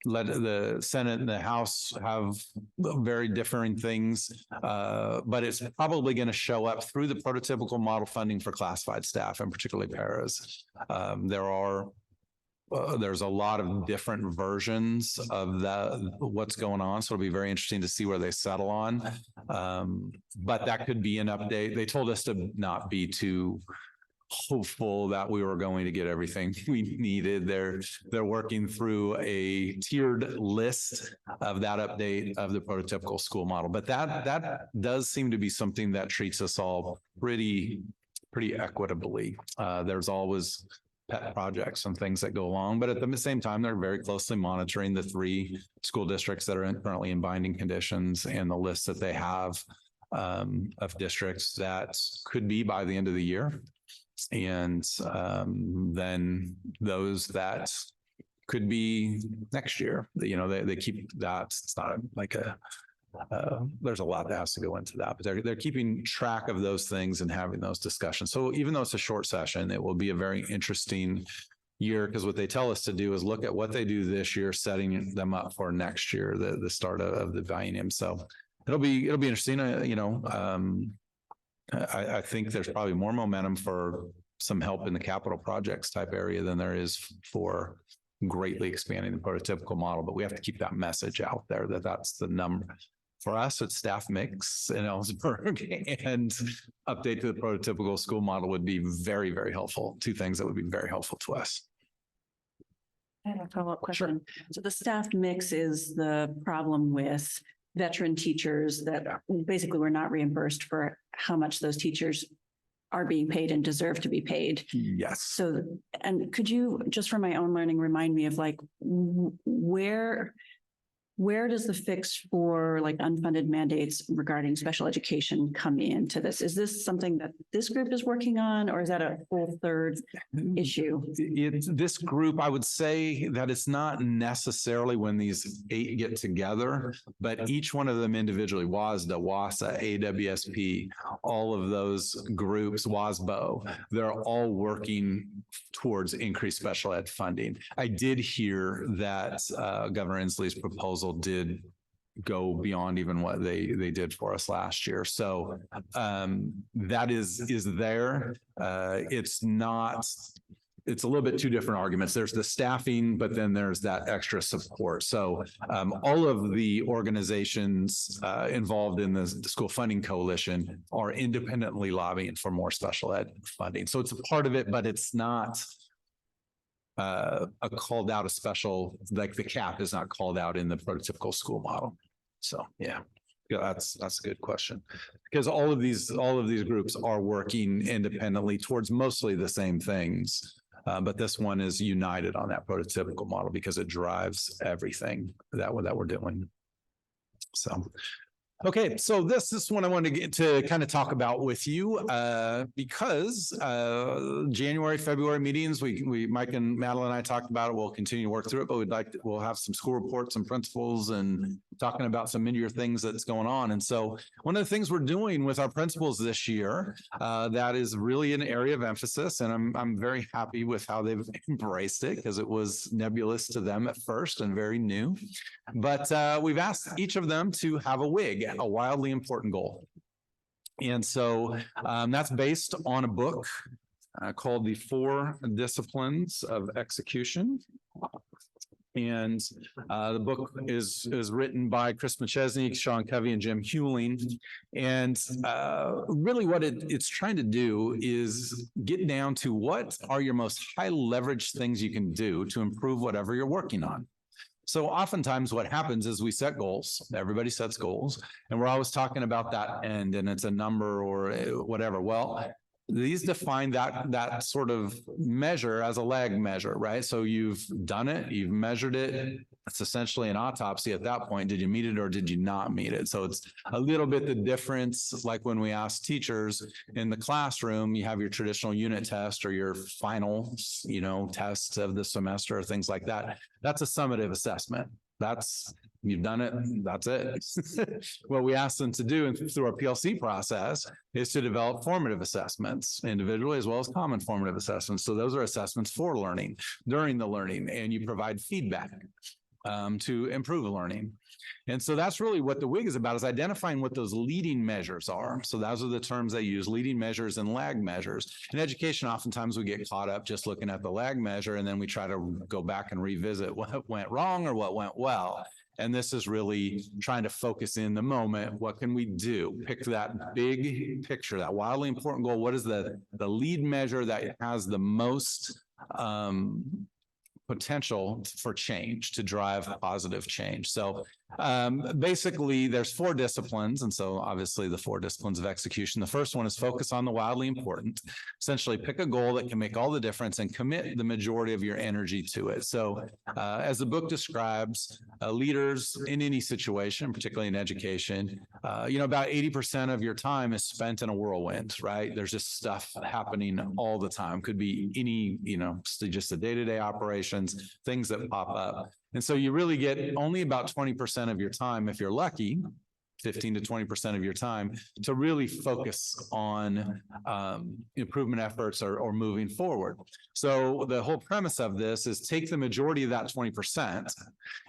let the Senate and the House have very differing things, but it's probably going to show up through the prototypical model funding for classified staff, and particularly paras. There's a lot of different versions of what's going on. So it'll be very interesting to see where they settle on. But that could be an update. They told us to not be too hopeful that we were going to get everything we needed. They're working through a tiered list of that update of the prototypical school model. But that does seem to be something that treats us all pretty equitably. There's always pet projects and things that go along, but at the same time, they're very closely monitoring the 3 school districts that are currently in binding conditions and the list that they have of districts that could be by the end of the year. And then those that could be next year, they keep that. It's not like there's a lot that has to go into that, but they're keeping track of those things and having those discussions. So even though it's a short session, it will be a very interesting year, because what they tell us to do is look at what they do this year, setting them up for next year, the start of the biennium. So it'll be interesting. I think there's probably more momentum for some help in the capital projects type area than there is for greatly expanding the prototypical model, but we have to keep that message out there that's the number. For us, it's staff mix in Ellensburg, and update to the prototypical school model would be very, very helpful. 2 things that would be very helpful to us. I have a follow-up question. So the staff mix is the problem with veteran teachers that basically were not reimbursed for how much those teachers are being paid and deserve to be paid. Yes. So, and could you, just for my own learning, remind me of where does the fix for unfunded mandates regarding special education come into this? Is this something that this group is working on, or is that a whole third issue? This group, I would say that it's not necessarily when these 8 get together, but each one of them individually, WASDA, WASA, AWSP, all of those groups, WASBO, they're all working towards increased special ed funding. I did hear that Governor Inslee's proposal did go beyond even what they did for us last year. So that is there. It's a little bit 2 different arguments. There's the staffing, but then there's that extra support. So all of the organizations involved in the School Funding Coalition are independently lobbying for more special ed funding. So it's a part of it, but it's not called out a special, like the cap is not called out in the prototypical school model. So, yeah. Yeah, that's a good question. Because all of these groups are working independently towards mostly the same things. But this one is united on that prototypical model because it drives everything that we're doing. So, okay, so this is one I wanted to get to kind of talk about with you because January, February meetings, we Mike and Madeline and I talked about it. We'll continue to work through it, but we'll have some school reports and principals and talking about some mid-year things that's going on. And so one of the things we're doing with our principals this year that is really an area of emphasis, and I'm very happy with how they've embraced it because it was nebulous to them at first and very new. But we've asked each of them to have a WIG, a wildly important goal. And so that's based on a book called The 4 Disciplines of Execution. And the book is written by Chris McChesney, Sean Covey, and Jim Hewling. And really what it's trying to do is get down to what are your most high leverage things you can do to improve whatever you're working on. So oftentimes what happens is we set goals, everybody sets goals, and we're always talking about that end and it's a number or whatever. Well, these define that sort of measure as a lag measure, right? So you've done it, you've measured it. It's essentially an autopsy at that point. Did you meet it or did you not meet it? So it's a little bit the difference, like when we ask teachers in the classroom, you have your traditional unit test or your final, tests of the semester or things like that. That's a summative assessment. You've done it. That's it. What we ask them to do through our PLC process is to develop formative assessments individually as well as common formative assessments. So those are assessments for learning during the learning, and you provide feedback to improve learning. And so that's really what the WIG is about, is identifying what those leading measures are. So those are the terms they use, leading measures and lag measures. In education, oftentimes we get caught up just looking at the lag measure, and then we try to go back and revisit what went wrong or what went well. And this is really trying to focus in the moment. What can we do? Pick that big picture, that wildly important goal. What is the lead measure that has the most potential for change, to drive positive change? So basically there's 4 disciplines. And so obviously the 4 disciplines of execution. The first one is focus on the wildly important. Essentially pick a goal that can make all the difference and commit the majority of your energy to it. So as the book describes, leaders in any situation, particularly in education, about 80% of your time is spent in a whirlwind, right? There's just stuff happening all the time. Could be any, just the day-to-day operations, things that pop up. And so you really get only about 20% of your time, if you're lucky, 15 to 20% of your time, to really focus on improvement efforts or moving forward. So the whole premise of this is take the majority of that 20%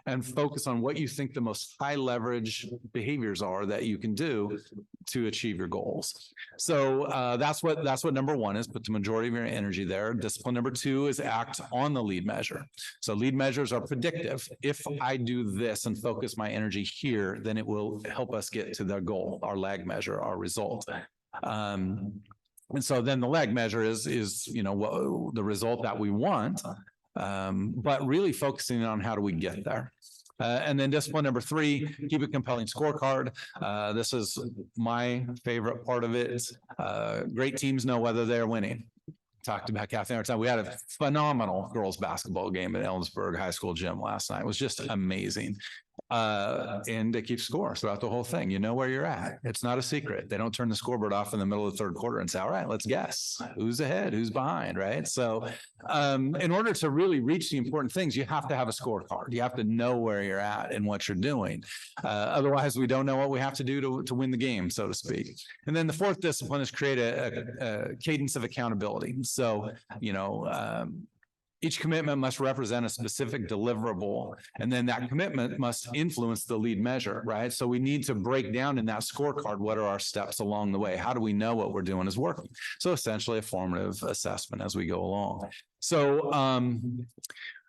and focus on what you think the most high leverage behaviors are that you can do to achieve your goals. So that's what number 1 is. Put the majority of your energy there. Discipline number 2 is act on the lead measure. So lead measures are predictive. If I do this and focus my energy here, then it will help us get to their goal, our lag measure, our result. And so then the lag measure is what the result that we want, but really focusing on how do we get there. And then discipline number 3, keep a compelling scorecard. This is my favorite part of it. Great teams know whether they're winning. Talked about Kathleen all the time. We had a phenomenal girls basketball game at Ellensburg High School gym last night. It was just amazing. And they keep score throughout the whole thing. You know where you're at. It's not a secret. They don't turn the scoreboard off in the middle of the 3rd quarter and say, all right, let's guess who's ahead, who's behind, right? So in order to really reach the important things, you have to have a scorecard. You have to know where you're at and what you're doing. Otherwise, we don't know what we have to do to win the game, so to speak. And then the 4th discipline is create a cadence of accountability. So, each commitment must represent a specific deliverable, and then that commitment must influence the lead measure, right? So we need to break down in that scorecard, what are our steps along the way? How do we know what we're doing is working? So essentially a formative assessment as we go along. So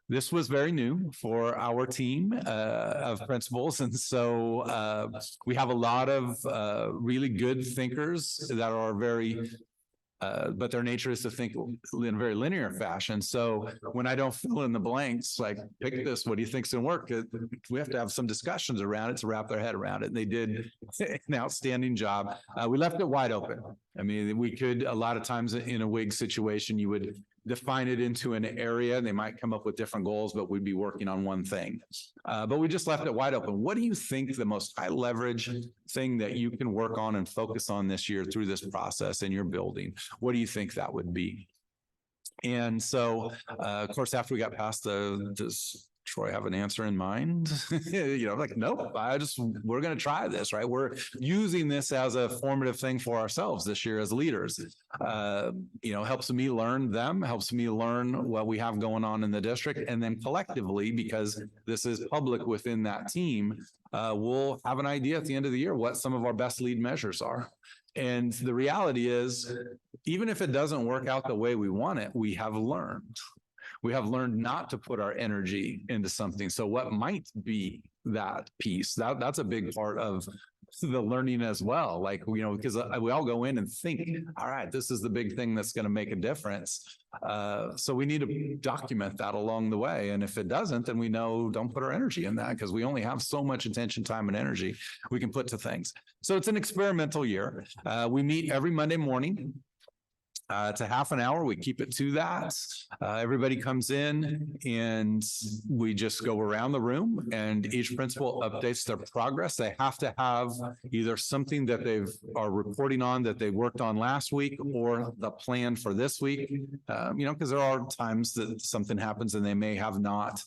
this was very new for our team of principals. And so we have a lot of really good thinkers that are very but their nature is to think in a very linear fashion. So when I don't fill in the blanks, like pick this, what do you think's gonna work? We have to have some discussions around it to wrap their head around it. And they did an outstanding job. We left it wide open. I mean, we could, a lot of times in a WIG situation, you would define it into an area. They might come up with different goals, but we'd be working on one thing. But we just left it wide open. What do you think the most high leverage thing that you can work on and focus on this year through this process in your building? What do you think that would be? And so, of course, after we got past does Troy have an answer in mind? Like, nope, we're going to try this, right? We're using this as a formative thing for ourselves this year as leaders. Helps me learn them, helps me learn what we have going on in the district. And then collectively, because this is public within that team, we'll have an idea at the end of the year what some of our best lead measures are. And the reality is, even if it doesn't work out the way we want it, we have learned. We have learned not to put our energy into something. So what might be that piece? That's a big part of the learning as well. Like, because we all go in and think, all right, this is the big thing that's going to make a difference. So we need to document that along the way. And if it doesn't, then we know don't put our energy in that, because we only have so much attention, time, and energy we can put to things. So it's an experimental year. We meet every Monday morning. It's a half an hour. We keep it to that. Everybody comes in and we just go around the room, and each principal updates their progress. They have to have either something that are reporting on that they worked on last week, or the plan for this week. Because there are times that something happens and they may have not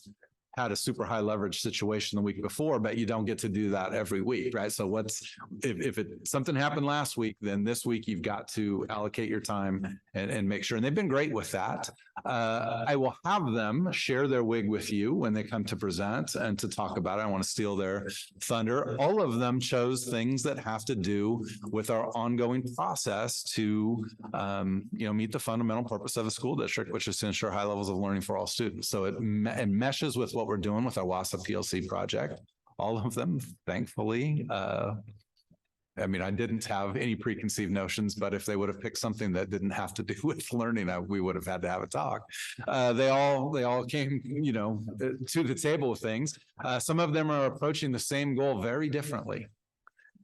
had a super high leverage situation the week before, but you don't get to do that every week, right? So if something happened last week, then this week you've got to allocate your time and make sure. And they've been great with that. I will have them share their WIG with you when they come to present and to talk about it. I want to steal their thunder. All of them chose things that have to do with our ongoing process to, meet the fundamental purpose of a school district, which is to ensure high levels of learning for all students. So it meshes with what we're doing with our WASA PLC project. All of them, thankfully. I didn't have any preconceived notions, but if they would have picked something that didn't have to do with learning, we would have had to have a talk. They all came, to the table with things. Some of them are approaching the same goal very differently.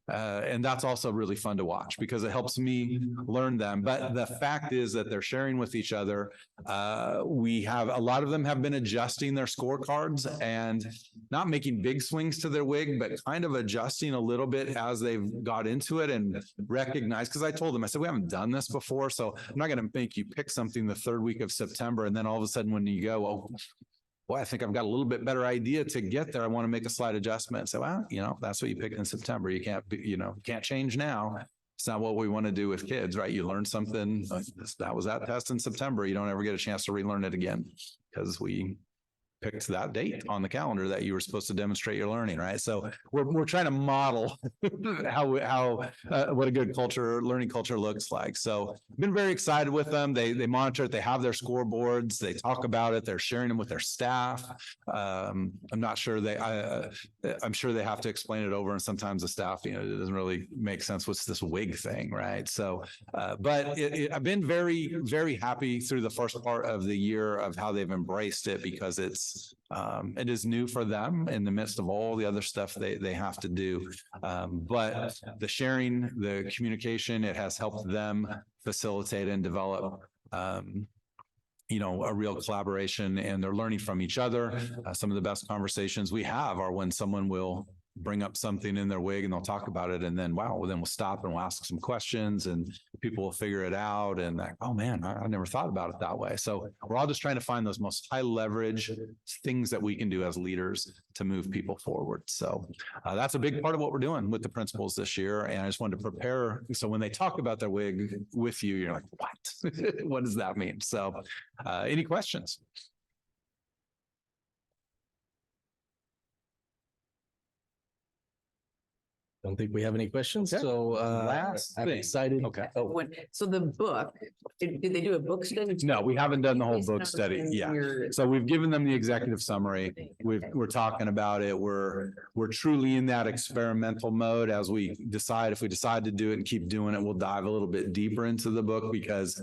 And that's also really fun to watch, because it helps me learn them. But the fact is that they're sharing with each other. A lot of them have been adjusting their scorecards and not making big swings to their WIG, but kind of adjusting a little bit as they've got into it and recognized. Because I told them, I said, we haven't done this before, so I'm not going to make you pick something the third week of September. And then all of a sudden when you go, oh, boy, I think I've got a little bit better idea to get there. I want to make a slight adjustment. So, that's what you picked in September. You can't change now. It's not what we want to do with kids, right? You learn something. That was that test in September. You don't ever get a chance to relearn it again, because we picked that date on the calendar that you were supposed to demonstrate your learning, right? So we're trying to model how what a good learning culture looks like. So I've been very excited with them. They monitor it. They have their scoreboards. They talk about it. They're sharing them with their staff. I'm not sure I'm sure they have to explain it over, and sometimes the staff, it doesn't really make sense. What's this WIG thing, right? So, but I've been very, very happy through the first part of the year of how they've embraced it, because it is new for them in the midst of all the other stuff they have to do. But the sharing, the communication, it has helped them facilitate and develop, a real collaboration, and they're learning from each other. Some of the best conversations we have are when someone will bring up something in their WIG and they'll talk about it, and then then we'll stop and we'll ask some questions, and people will figure it out, and like, oh man, I never thought about it that way. So we're all just trying to find those most high leverage things that we can do as leaders to move people forward. So that's a big part of what we're doing with the principals this year. And I just wanted to prepare, so when they talk about their WIG with you, you're like, what? What does that mean? So any questions? Don't think we have any questions, Okay. so Last I'm thing. excited. Okay. Oh, So the book, did they do a book study? No, we haven't done the whole Based book on study. Yeah. your- So we've given them the executive summary. We're talking about it. We're truly in that experimental mode as we decide, if we decide to do it and keep doing it, we'll dive a little bit deeper into the book because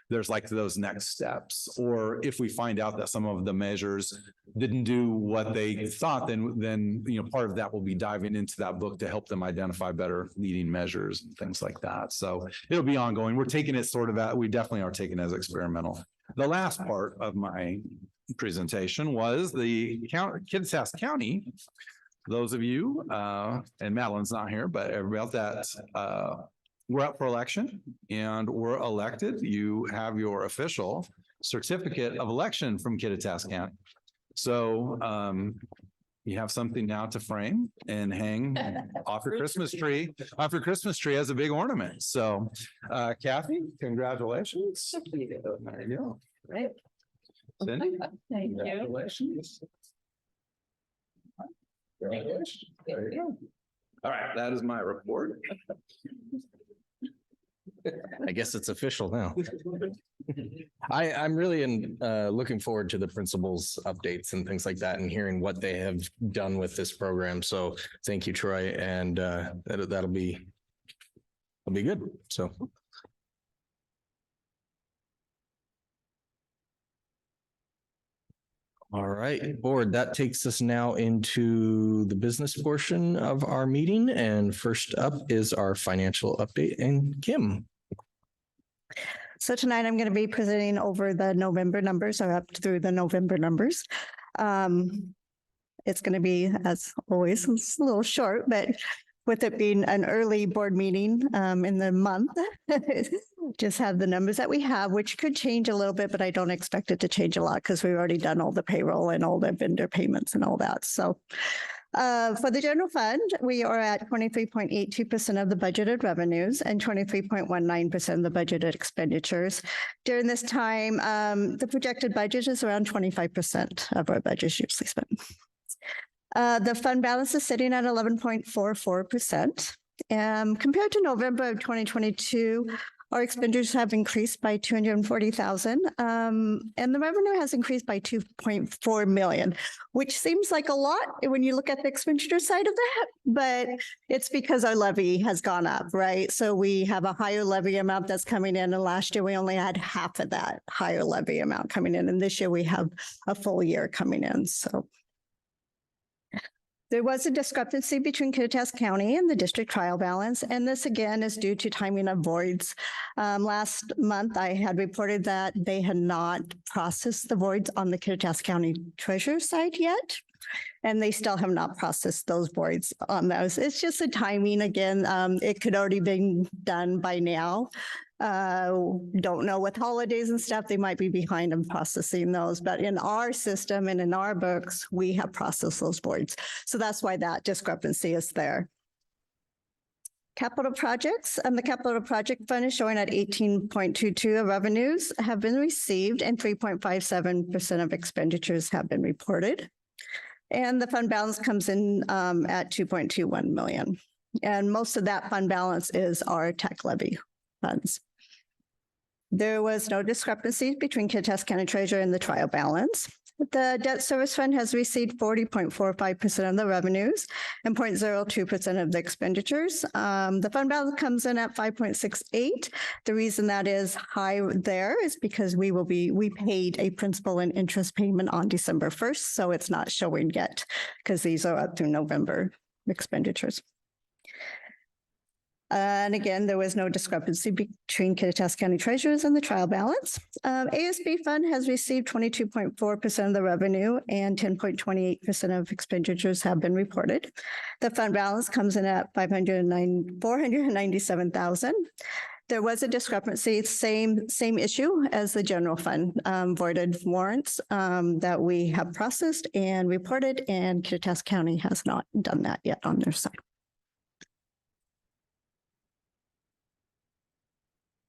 there's like those next steps. Or if we find out that some of the measures didn't do what they thought, then, you know, part of that will be diving into that book to help them identify better leading measures and things like that. So it'll be ongoing. We're taking it sort of we definitely are taking it as experimental. The last part of my presentation was the Kitsap County. Those of you, and Madeline's not here, but about that, we're up for election and we're elected. You have your official certificate of election from Kitsap County. So you have something now to frame and hang off your Christmas tree, as a big ornament. So Kathy, congratulations. There you go. Right. Cindy, Thank you. congratulations. Congratulations. There you go. All right, that is my report. I guess it's official now. I'm really looking forward to the principals' updates and things like that and hearing what they have done with this program. So thank you, Troy, and that'll be good. So. All right, board, that takes us now into the business portion of our meeting. And first up is our financial update, and Kim. So tonight I'm going to be presenting over the November numbers or up through the November numbers. It's going to be, as always, it's a little short, but with it being an early board meeting in the month, just have the numbers that we have, which could change a little bit, but I don't expect it to change a lot because we've already done all the payroll and all the vendor payments and all that. So for the general fund, we are at 23.82% of the budgeted revenues and 23.19% of the budgeted expenditures. During this time, the projected budget is around 25% of our budget is usually spent. The fund balance is sitting at 11.44%. Compared to November of 2022, our expenditures have increased by 240,000, and the revenue has increased by 2.4 million, which seems like a lot when you look at the expenditure side of that, but it's because our levy has gone up, right? So we have a higher levy amount that's coming in, and last year we only had half of that higher levy amount coming in, and this year we have a full year coming in, so. There was a discrepancy between Kitsap County and the district trial balance, and this again is due to timing of voids. Last month, I had reported that they had not processed the voids on the Kitsap County treasurer's side yet, and they still have not processed those voids on those. It's just a timing again. It could already been done by now. Don't know with holidays and stuff, they might be behind in processing those, but in our system and in our books, we have processed those voids. So that's why that discrepancy is there. Capital projects and the capital project fund is showing at 18.22 of revenues have been received and 3.57% of expenditures have been reported. And the fund balance comes in at 2.21 million. And most of that fund balance is our tech levy funds. There was no discrepancy between Kitsap County Treasurer and the trial balance. The debt service fund has received 40.45% of the revenues and 0.02% of the expenditures. The fund balance comes in at 5.68. The reason that is high there is because we paid a principal and interest payment on December 1st, so it's not showing yet because these are up through November expenditures. And again, there was no discrepancy between Kitsap County treasurers and the trial balance. ASB fund has received 22.4% of the revenue and 10.28% of expenditures have been reported. The fund balance comes in at 497,000. There was a discrepancy, same issue as the general fund, voided warrants that we have processed and reported, and Kitsap County has not done that yet on their side.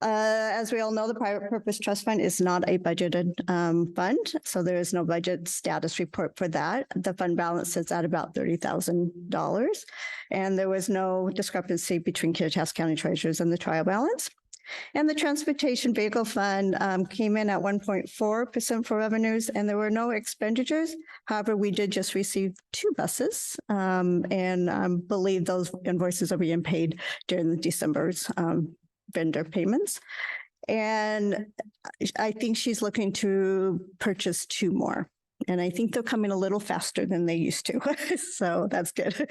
As we all know, the private purpose trust fund is not a budgeted fund, so there is no budget status report for that. The fund balance sits at about $30,000, and there was no discrepancy between Kittitas County Treasurers and the trial balance. And the transportation vehicle fund came in at 1.4% for revenues, and there were no expenditures. However, we did just receive 2 buses, and believe those invoices are being paid during the December's vendor payments. And I think she's looking to purchase 2 more. And I think they're coming a little faster than they used to. So that's good.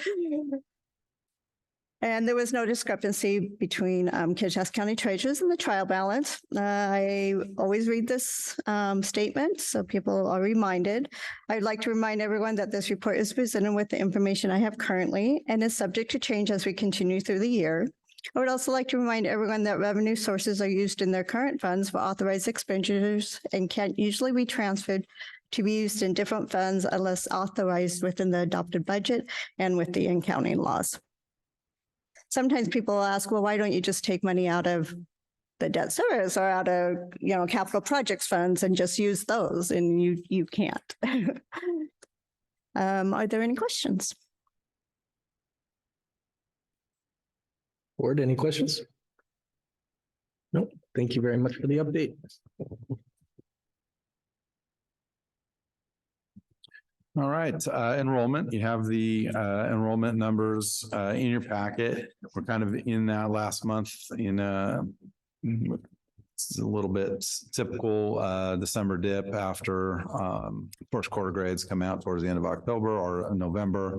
And there was no discrepancy between Kittitas County Treasurers and the trial balance. I always read this statement, so people are reminded. I'd like to remind everyone that this report is presented with the information I have currently and is subject to change as we continue through the year. I would also like to remind everyone that revenue sources are used in their current funds for authorized expenditures and can't usually be transferred to be used in different funds unless authorized within the adopted budget and with the accounting laws. Sometimes people ask, well, why don't you just take money out of the debt service or out of, capital projects funds and just use those? And you can't. Are there any questions? Board, any questions? Nope. Thank you very much for the update. All right, enrollment, you have the enrollment numbers in your packet. We're kind of in that last month in it's a little bit typical December dip after first quarter grades come out towards the end of October or November.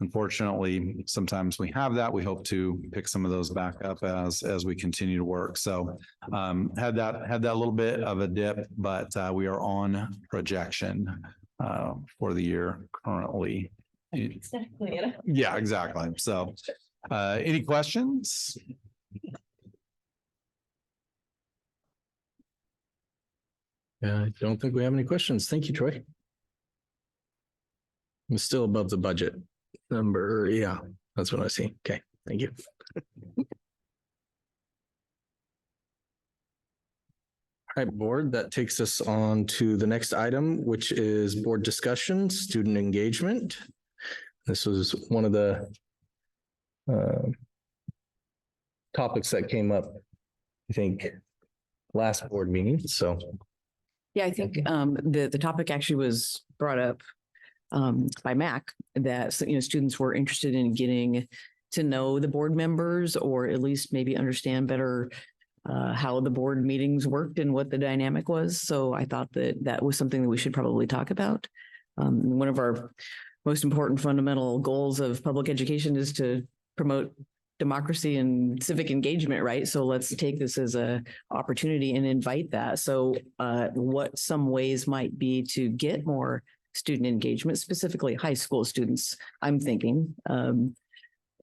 Unfortunately, sometimes we have that. We hope to pick some of those back up as we continue to work. So had that little bit of a dip, but we are on projection for the year currently. Exactly. Yeah, exactly. So any questions? I don't think we have any questions. Thank you, Troy. I'm still above the budget number. Yeah, that's what I see. Okay, thank you. All right, board, that takes us on to the next item, which is board discussion, student engagement. This was one of the topics that came up, I think, last board meeting. So Yeah, I think the topic actually was brought up by Mac that students were interested in getting to know the board members, or at least maybe understand better how the board meetings worked and what the dynamic was. So I thought that was something that we should probably talk about. One of our most important fundamental goals of public education is to promote democracy and civic engagement, right? So let's take this as a opportunity and invite that. So what some ways might be to get more student engagement, specifically high school students, I'm thinking,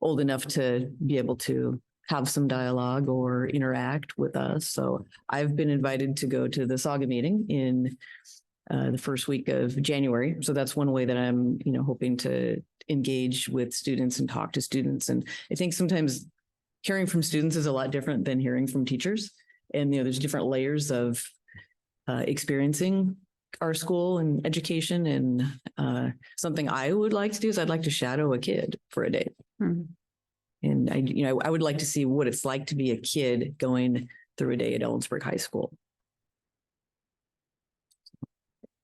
old enough to be able to have some dialogue or interact with us. So I've been invited to go to the Saga meeting in the first week of January. So that's one way that I'm, hoping to engage with students and talk to students. And I think sometimes hearing from students is a lot different than hearing from teachers. And, there's different layers of experiencing our school and education. And something I would like to do is I'd like to shadow a kid for a day. Hmm. And I would like to see what it's like to be a kid going through a day at Ellensburg High School.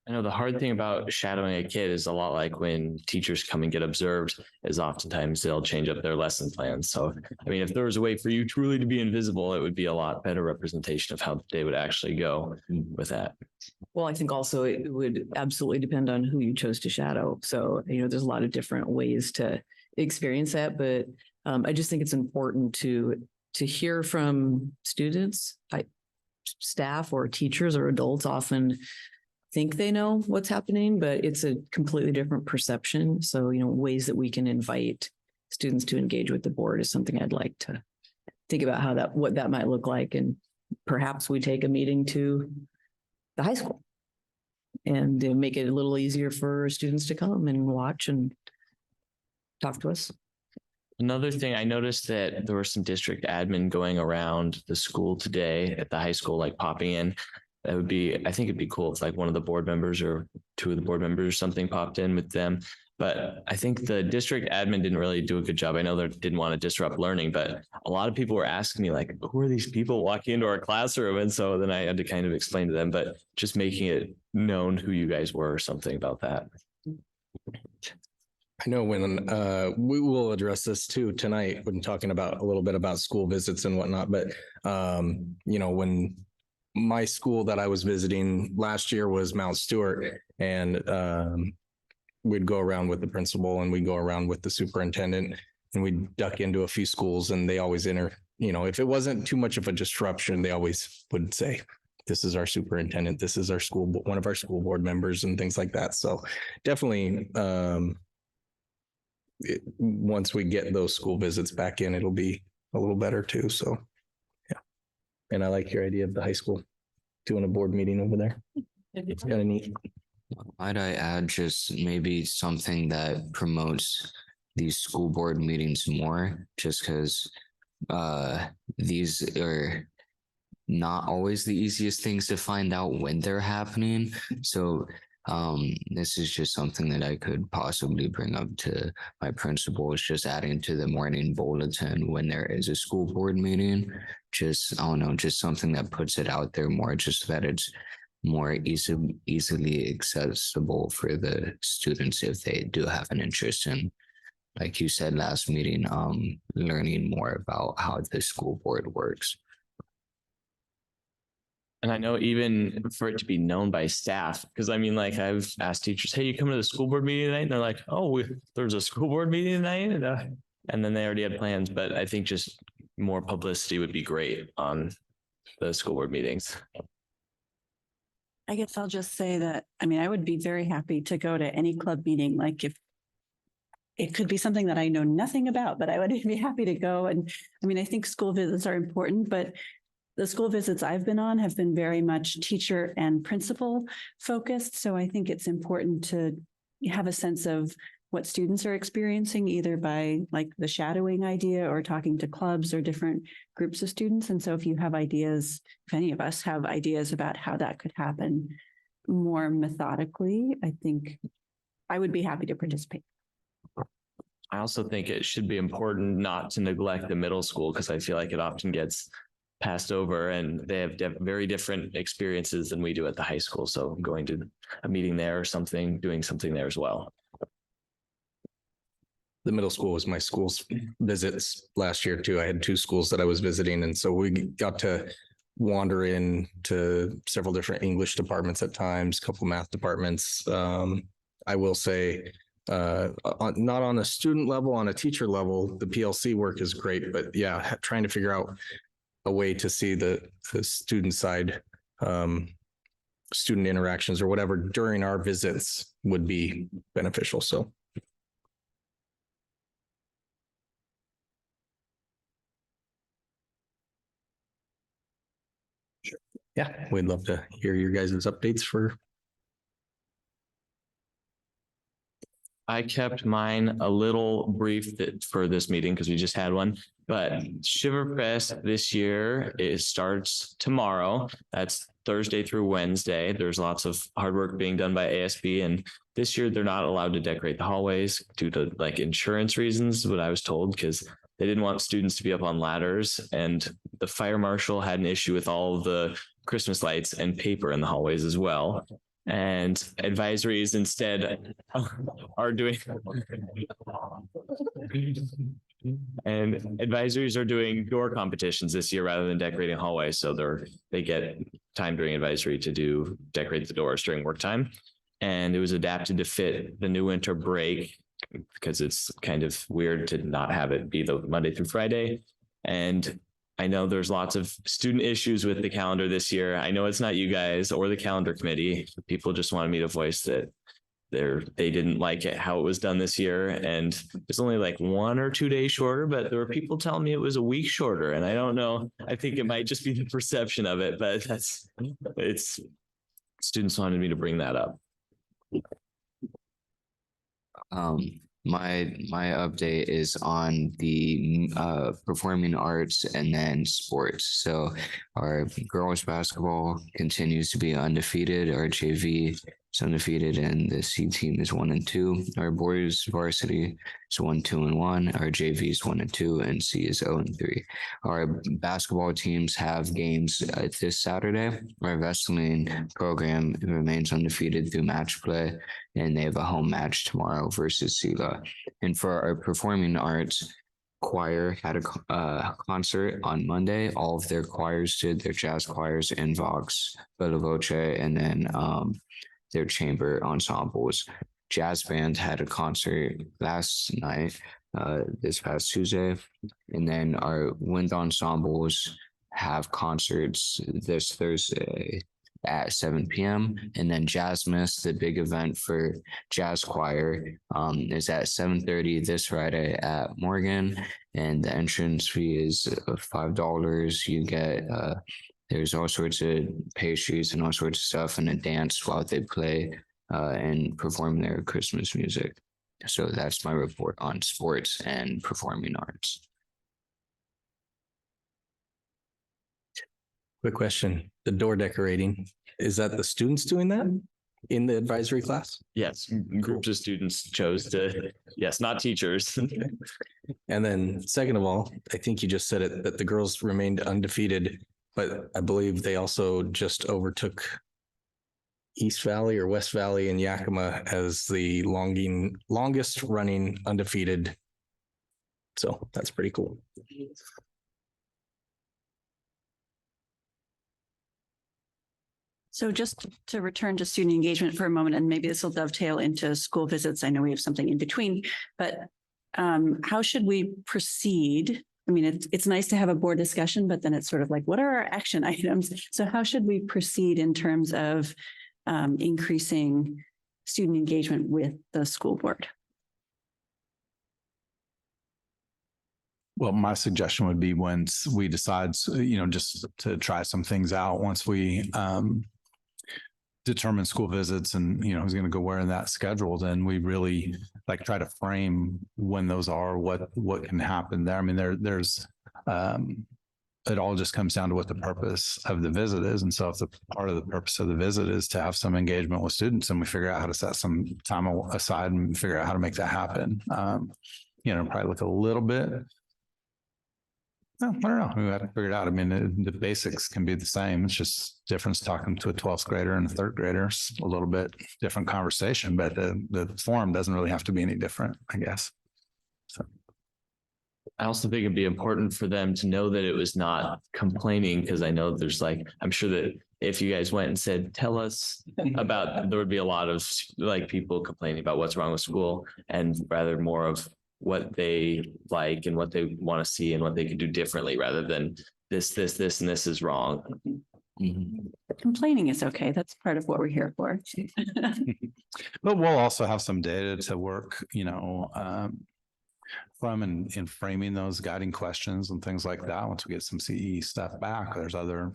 I know the hard thing about shadowing a kid is a lot like when teachers come and get observed, is oftentimes they'll change up their lesson plans. So, if there was a way for you truly to be invisible, it would be a lot better representation of how the day would actually go with that. Well, I think also it would absolutely depend on who you chose to shadow. So, there's a lot of different ways to experience that, but I just think it's important to hear from students. Staff or teachers or adults often think they know what's happening, but it's a completely different perception. So, ways that we can invite students to engage with the board is something I'd like to think about what that might look like. And perhaps we take a meeting to the high school and make it a little easier for students to come and watch and talk to us. Another thing, I noticed that there was some district admin going around the school today at the high school, like popping in. That would be, I think it'd be cool if like one of the board members or two of the board members or something popped in with them. But I think the district admin didn't really do a good job. I know they didn't want to disrupt learning, but a lot of people were asking me like, who are these people walking into our classroom? And so then I had to kind of explain to them, but just making it known who you guys were or something about that. I know when we will address this too tonight when talking about a little bit about school visits and whatnot, but you know, when my school that I was visiting last year was Mount Stewart, and we'd go around with the principal and we'd go around with the superintendent, and we'd duck into a few schools, and they always you know, if it wasn't too much of a disruption, they always would say, this is our superintendent, this is our school, one of our school board members and things like that. So definitely once we get those school visits back in, it'll be a little better too. So, yeah. And I like your idea of the high school doing a board meeting over there. It's kind of neat. Might I add just maybe something that promotes these school board meetings more, just because these are not always the easiest things to find out when they're happening. So this is just something that I could possibly bring up to my principal, is just adding to the morning bulletin when there is a school board meeting. Just, I don't know, just something that puts it out there more, just so that it's more easily accessible for the students if they do have an interest in, like you said last meeting, learning more about how the school board works. And I know even for it to be known by staff, because I mean, like I've asked teachers, hey, you coming to the school board meeting tonight? And they're like, oh, there's a school board meeting tonight. And then they already had plans, but I think just more publicity would be great on the school board meetings. I guess I'll just say that, I mean, I would be very happy to go to any club meeting, like if it could be something that I know nothing about, but I would be happy to go. And I mean, I think school visits are important, but the school visits I've been on have been very much teacher and principal focused. So I think it's important to have a sense of what students are experiencing, either by like the shadowing idea or talking to clubs or different groups of students. And so if you have ideas, if any of us have ideas about how that could happen more methodically, I think I would be happy to participate. I also think it should be important not to neglect the middle school, because I feel like it often gets passed over, and they have very different experiences than we do at the high school. So going to a meeting there or something, doing something there as well. The middle school was my school's visits last year too. I had two schools that I was visiting, and so we got to wander in to several different English departments at times, a couple math departments. I will say, not on a student level, on a teacher level, the PLC work is great, but yeah, trying to figure out a way to see the student side, student interactions or whatever during our visits would be beneficial. So. Yeah, we'd love to hear your guys' updates for. I kept mine a little brief for this meeting because we just had one, but Shiverfest this year, it starts tomorrow. That's Thursday through Wednesday. There's lots of hard work being done by ASB, and this year they're not allowed to decorate the hallways due to like insurance reasons, what I was told, because they didn't want students to be up on ladders, and the fire marshal had an issue with all of the Christmas lights and paper in the hallways as well. And advisories instead are doing door competitions this year rather than decorating hallways. So they get time during advisory to decorate the doors during work time. And it was adapted to fit the new winter break, because it's kind of weird to not have it be the Monday through Friday. And I know there's lots of student issues with the calendar this year. I know it's not you guys or the calendar committee. People just wanted me to voice that they didn't like it, how it was done this year. And it's only like 1 or 2 days shorter, but there were people telling me it was a week shorter. And I don't know, I think it might just be the perception of it, but students wanted me to bring that up. my update is on the performing arts and then sports. So our girls basketball continues to be undefeated. Our JV is undefeated, and the C team is 1-2. Our boys varsity is 1-2-1. Our JV is 1-2, and C is 0-3. Our basketball teams have games this Saturday. Our wrestling program remains undefeated through match play, and they have a home match tomorrow versus Sela. And for our performing arts, choir had a concert on Monday. All of their choirs did, their jazz choirs in Vox, Bella Voce, and then their chamber ensembles. Jazz band had a concert last night, this past Tuesday, and then our wind ensembles have concerts this Thursday at 7 p.m. And then Jazzmas, the big event for jazz choir, is at 7:30 this Friday at Morgan, and the entrance fee is $5. You get there's all sorts of pastries and all sorts of stuff, and a dance while they play and perform their Christmas music. So that's my report on sports and performing arts. Quick question, the door decorating, is that the students doing that in the advisory class? Yes, groups of students chose to, yes, not teachers. And then second of all, I think you just said it, that the girls remained undefeated, but I believe they also just overtook East Valley or West Valley in Yakima as the longest running undefeated. So that's pretty cool. So just to return to student engagement for a moment, and maybe this will dovetail into school visits. I know we have something in between, but how should we proceed? I mean, it's nice to have a board discussion, but then it's sort of like, what are our action items? So how should we proceed in terms of increasing student engagement with the school board? Well, my suggestion would be once we decide, just to try some things out, once we determine school visits and, who's going to go where in that schedule, then we really try to frame when those are, what can happen there. I mean, there's it all just comes down to what the purpose of the visit is. And so if the part of the purpose of the visit is to have some engagement with students, and we figure out how to set some time aside and figure out how to make that happen, probably look a little bit. I don't know. We have to figure it out. I mean, the basics can be the same. It's just difference talking to a 12th grader and a 3rd grader. It's a little bit different conversation, but the form doesn't really have to be any different, I guess. So. I also think it'd be important for them to know that it was not complaining, because I know there's I'm sure that if you guys went and said, tell us about, there would be a lot of people complaining about what's wrong with school, and rather more of what they like and what they want to see and what they could do differently, rather than this, and this is wrong. Mm-hmm. Complaining is okay. That's part of what we're here for. But we'll also have some data to work, from in framing those guiding questions and things like that. Once we get some CE stuff back, there's other,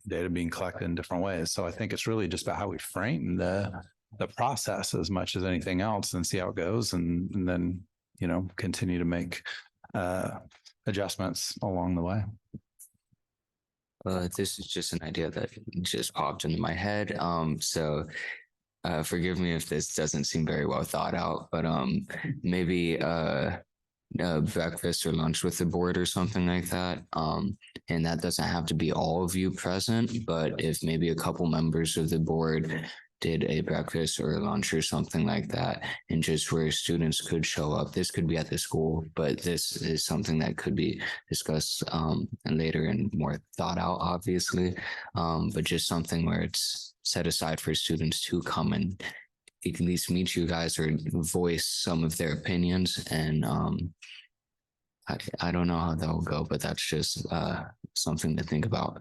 data being collected in different ways. So I think it's really just about how we frame the process as much as anything else, and see how it goes, and then continue to make adjustments along the way. This is just an idea that just popped into my head. So forgive me if this doesn't seem very well thought out, but maybe breakfast or lunch with the board or something like that. And that doesn't have to be all of you present, but if maybe a couple members of the board did a breakfast or a lunch or something like that, and just where students could show up. This could be at the school, but this is something that could be discussed and later and more thought out, obviously. But just something where it's set aside for students to come and at least meet you guys or voice some of their opinions. And I don't know how that will go, but that's just something to think about.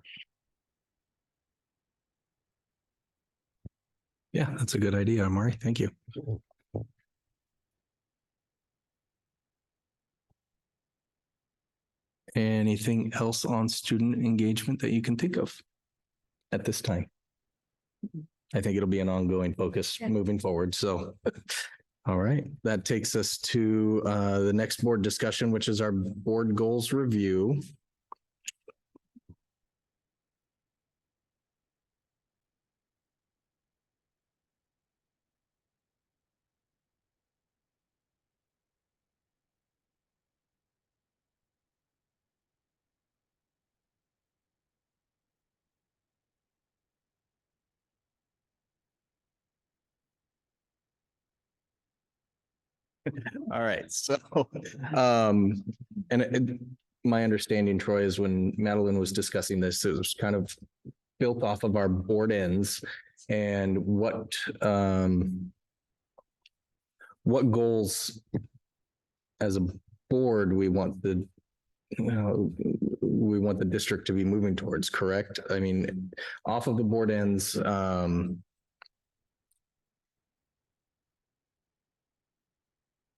Yeah, that's a good idea, Amari. Thank you. Anything else on student engagement that you can think of at this time? I think it'll be an ongoing focus moving forward. So All right, that takes us to the next board discussion, which is our board goals review. All right, so, my understanding, Troy, is when Madeline was discussing this, it was kind of built off of our board ends and what goals as a board we want the district to be moving towards, correct? I mean, off of the board ends,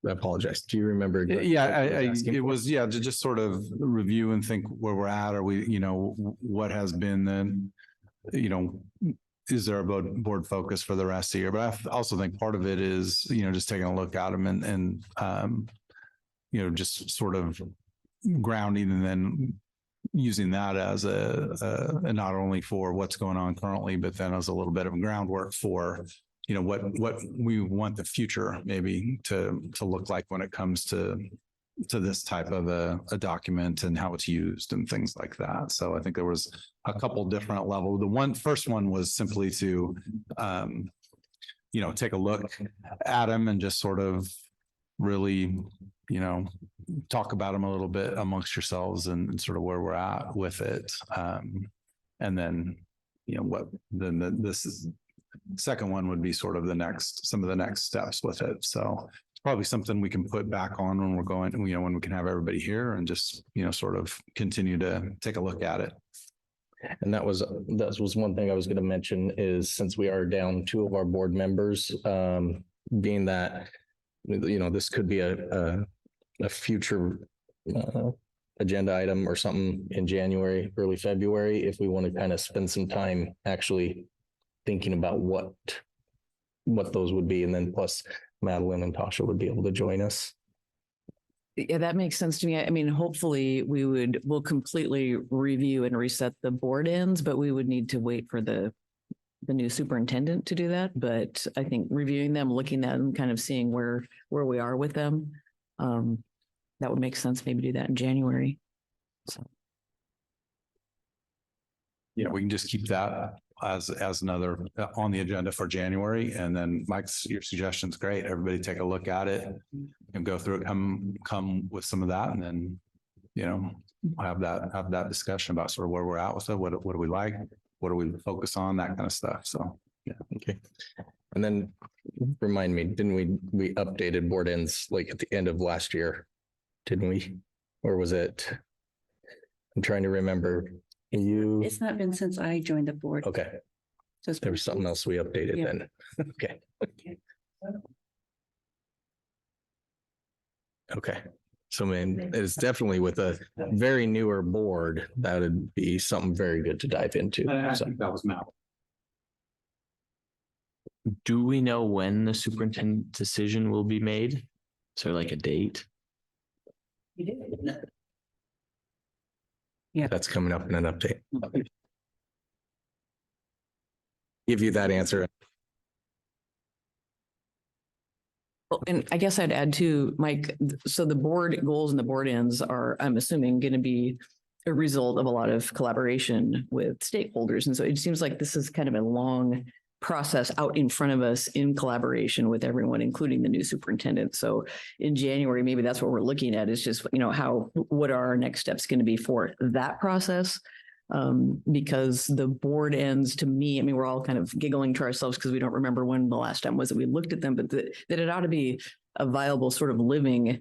I apologize. Do you remember? It was, to just sort of review and think where we're at. Are we, what has been then, is there a board focus for the rest of the year? But I also think part of it is, just taking a look at them and just sort of grounding and then using that as and not only for what's going on currently, but then as a little bit of groundwork for what we want the future maybe to look like when it comes to this type of a document and how it's used and things like that. So I think there was a couple different levels. The first one was simply to take a look at them and just sort of really talk about them a little bit amongst yourselves and sort of where we're at with it. And then this is second one would be sort of some of the next steps with it. So it's probably something we can put back on when we're going, when we can have everybody here and just, sort of continue to take a look at it. And that was one thing I was going to mention is since we are down two of our board members, being that, this could be a future agenda item or something in January, early February, if we want to kind of spend some time actually thinking about what those would be. And then plus Madeline and Tasha would be able to join us. Yeah, that makes sense to me. I mean, hopefully we'll completely review and reset the board ends, but we would need to wait for the new superintendent to do that. But I think reviewing them, looking at them, kind of seeing where we are with them, that would make sense. Maybe do that in January. So. Yeah, we can just keep that as another on the agenda for January. And then Mike's, your suggestion's great. Everybody take a look at it and go through it, come with some of that. And then, have that discussion about sort of where we're at with it. What do we like? What do we focus on? That kind of stuff. So, yeah. Okay. And then remind me, didn't we updated board ends like at the end of last year? Didn't we? Or was it? I'm trying to remember. It's not been since I joined the board. Okay. So There was something else we updated then. Okay. Okay. So, man, it's definitely with a very newer board, that would be something very good to dive into. So. That was Matt. Do we know when the superintendent decision will be made? Is there like a date? Yeah. That's coming up in an update. Give you that answer. Well, and I guess I'd add too, Mike, so the board goals and the board ends are, I'm assuming, going to be a result of a lot of collaboration with stakeholders. And so it seems like this is kind of a long process out in front of us in collaboration with everyone, including the new superintendent. So in January, maybe that's what we're looking at is just, what are our next steps going to be for that process? Because the board ends to me, I mean, we're all kind of giggling to ourselves because we don't remember when the last time was that we looked at them, but that it ought to be a viable sort of living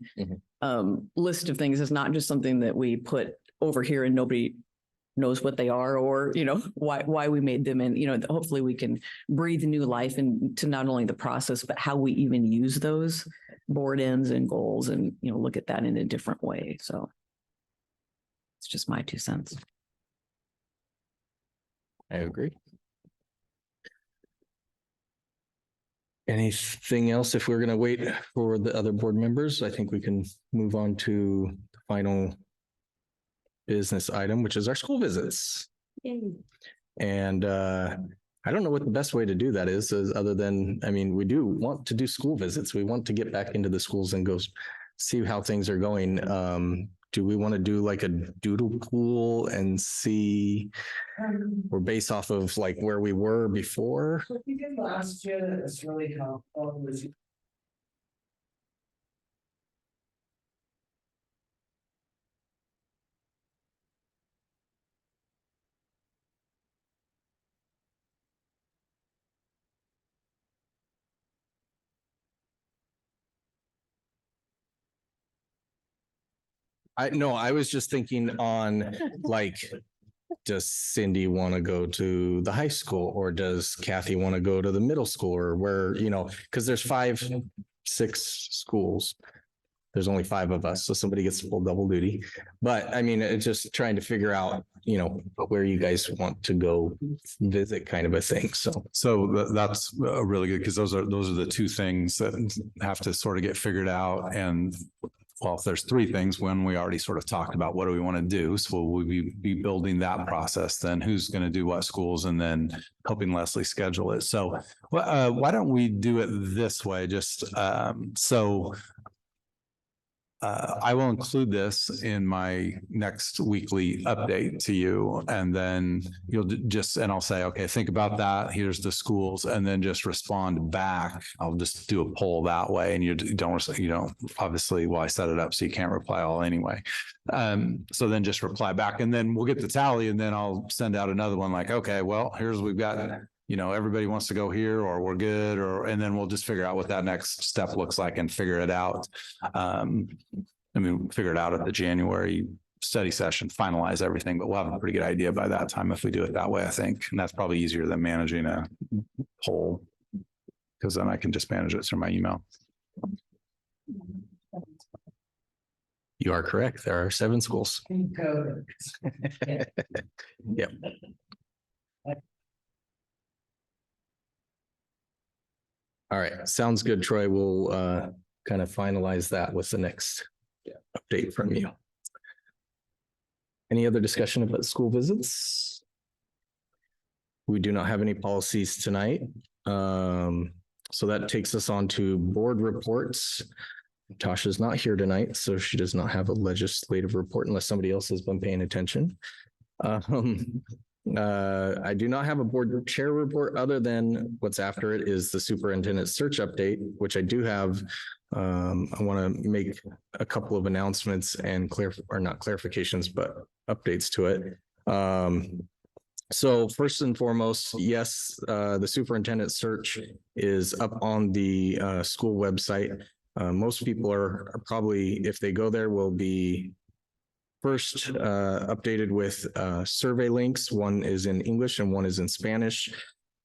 list of things. It's not just something that we put over here and nobody knows what they are or, why we made them. And, hopefully we can breathe new life into not only the process, but how we even use those board ends and goals and, look at that in a different way. So it's just my 2 cents. I agree. Anything else? If we're going to wait for the other board members, I think we can move on to the final business item, which is our school visits. And I don't know what the best way to do that is other than, I mean, we do want to do school visits. We want to get back into the schools and go see how things are going. Do we want to do like a doodle pool and see, or based off of like where we were before? What we did last year is really helpful was I was just thinking on like, does Cindy want to go to the high school or does Kathy want to go to the middle school or where, because there's 5, 6 schools. There's only 5 of us, so somebody gets full double duty. But I mean, it's just trying to figure out, where you guys want to go visit kind of a thing. So That's really good because those are the two things that have to sort of get figured out. And well, if there's 3 things, when we already sort of talked about what do we want to do. So we'll be building that process, then who's going to do what schools and then helping Leslie schedule it. So why don't we do it this way? Just I will include this in my next weekly update to you. And then you'll and I'll say, okay, think about that. Here's the schools, and then just respond back. I'll just do a poll that way. And you don't obviously, well, I set it up so you can't reply all anyway. So then just reply back and then we'll get the tally and then I'll send out another one like, okay, well, we've got, everybody wants to go here or we're good, and then we'll just figure out what that next step looks like and figure it out. Figure it out at the January study session, finalize everything, but we'll have a pretty good idea by that time if we do it that way, I think. And that's probably easier than managing a poll because then I can just manage it through my email. You are correct. There are 7 schools. Yep. All right. Sounds good, Troy. We'll kind of finalize that with the next update from you. Any other discussion about school visits? We do not have any policies tonight. So that takes us on to board reports. Tasha's not here tonight, so she does not have a legislative report unless somebody else has been paying attention. I do not have a board chair report other than what's after it is the superintendent search update, which I do have. I want to make a couple of announcements and not clarifications, but updates to it. So first and foremost, yes, the superintendent search is up on the school website. Most people are probably, if they go there, will be first updated with survey links. One is in English and one is in Spanish.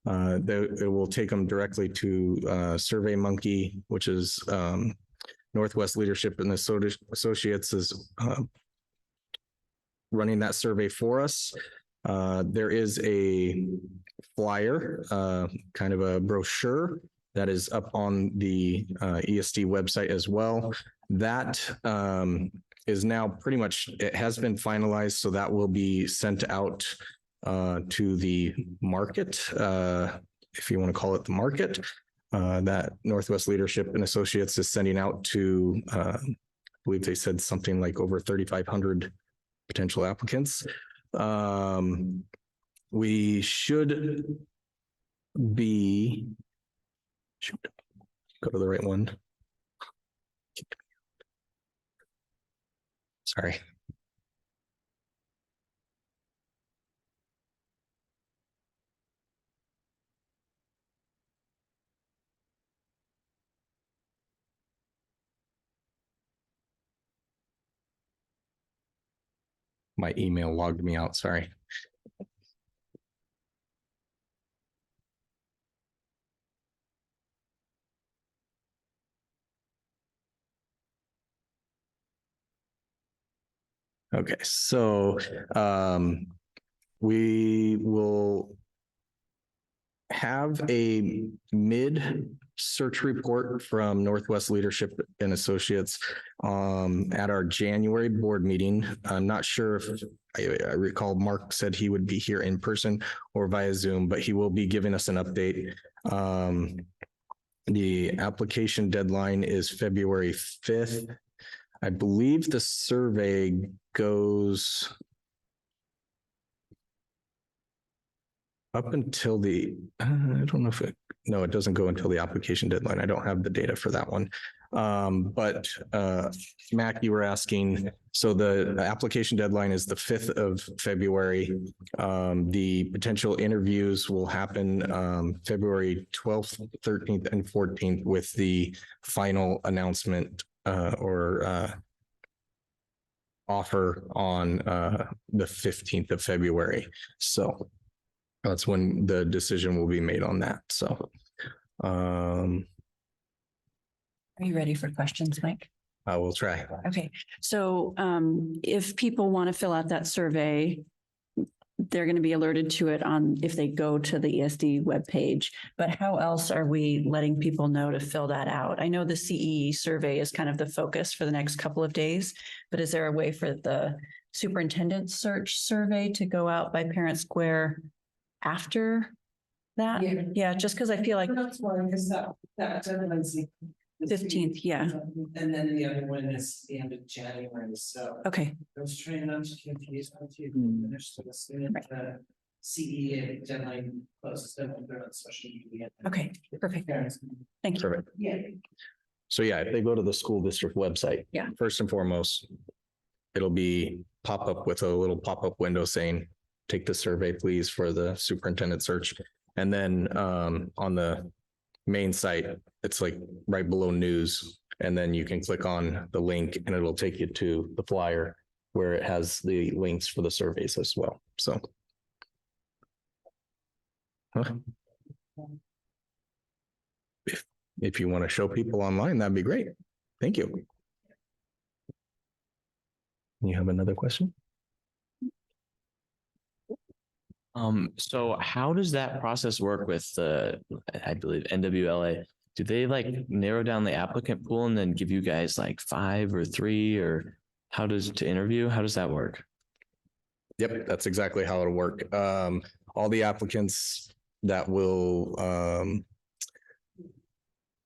It will take them directly to SurveyMonkey, which is Northwest Leadership and Associates is running that survey for us. There is a flyer, kind of a brochure that is up on the ESD website as well. That is now pretty much, it has been finalized, so that will be sent out to the market, if you want to call it the market, that Northwest Leadership and Associates is sending out to, I believe they said something like over 3,500 potential applicants. We should go to the right one. Sorry. My email logged me out, sorry. Okay, so we will have a search report from Northwest Leadership and Associates at our January board meeting. I'm not sure if I recall Mark said he would be here in person or via Zoom, but he will be giving us an update. The application deadline is February 5th. I believe the survey goes up until I don't know if no, it doesn't go until the application deadline. I don't have the data for that one. But Mac, you were asking, so the application deadline is the 5th of February. The potential interviews will happen February 12th, 13th, and 14th with the final announcement or offer on the 15th of February. So that's when the decision will be made on that. So Are you ready for questions, Mike? I will try. Okay, so if people want to fill out that survey, they're going to be alerted to it if they go to the ESD webpage. But how else are we letting people know to fill that out? I know the CE survey is kind of the focus for the next couple of days, but is there a way for the superintendent search survey to go out by Parent Square after that? Yeah. Yeah, just because I feel like That's one, because that deadline's the 15th, yeah. And then the other one is the end of January, so. Okay, I was trying not to confuse my two. Finish the soon as the CE deadline closes, then we'll go on social media. okay, perfect. Thank you. Perfect. Yeah. So yeah, if they go to the school district website, Yeah. first and foremost, it'll be pop up with a little pop-up window saying, take the survey, please, for the superintendent search. And then on the main site, it's like right below news. And then you can click on the link and it'll take you to the flyer where it has the links for the surveys as well. So. If you want to show people online, that'd be great. Thank you. You have another question? So how does that process work with the, I believe, NWLA? Do they like narrow down the applicant pool and then give you guys like 5 or 3, or how does to interview? How does that work? Yep, that's exactly how it'll work. All the applicants that will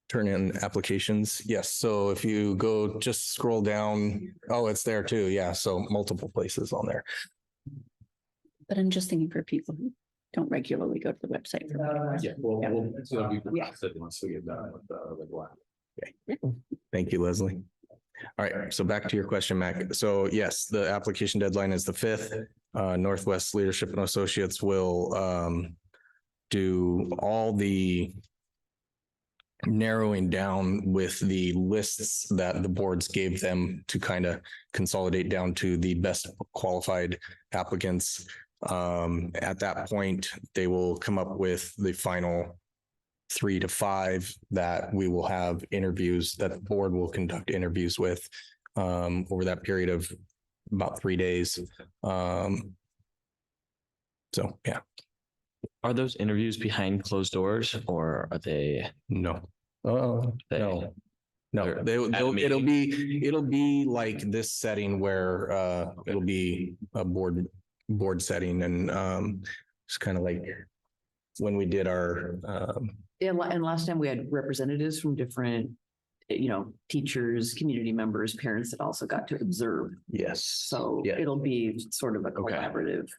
turn in applications. Yes, so if you go just scroll down, oh, it's there too. Yeah, so multiple places on there. But I'm just thinking for people who don't regularly go to the website. Yeah, it'll be once we get done with the Okay. Thank you, Leslie. All right, so back to your question, Mac. So yes, the application deadline is the 5th. Northwest Leadership and Associates will do all the narrowing down with the lists that the boards gave them to kind of consolidate down to the best qualified applicants. At that point, they will come up with the final 3 to 5 that we will have interviews, that the board will conduct interviews with over that period of about 3 days. So, yeah. Are those interviews behind closed doors, or are they? No. No. No, it'll be like this setting where it'll be a board setting, and it's kind of like when we did our And last time we had representatives from different, teachers, community members, parents that also got to observe. yes. So Yeah. it'll be sort of a collaborative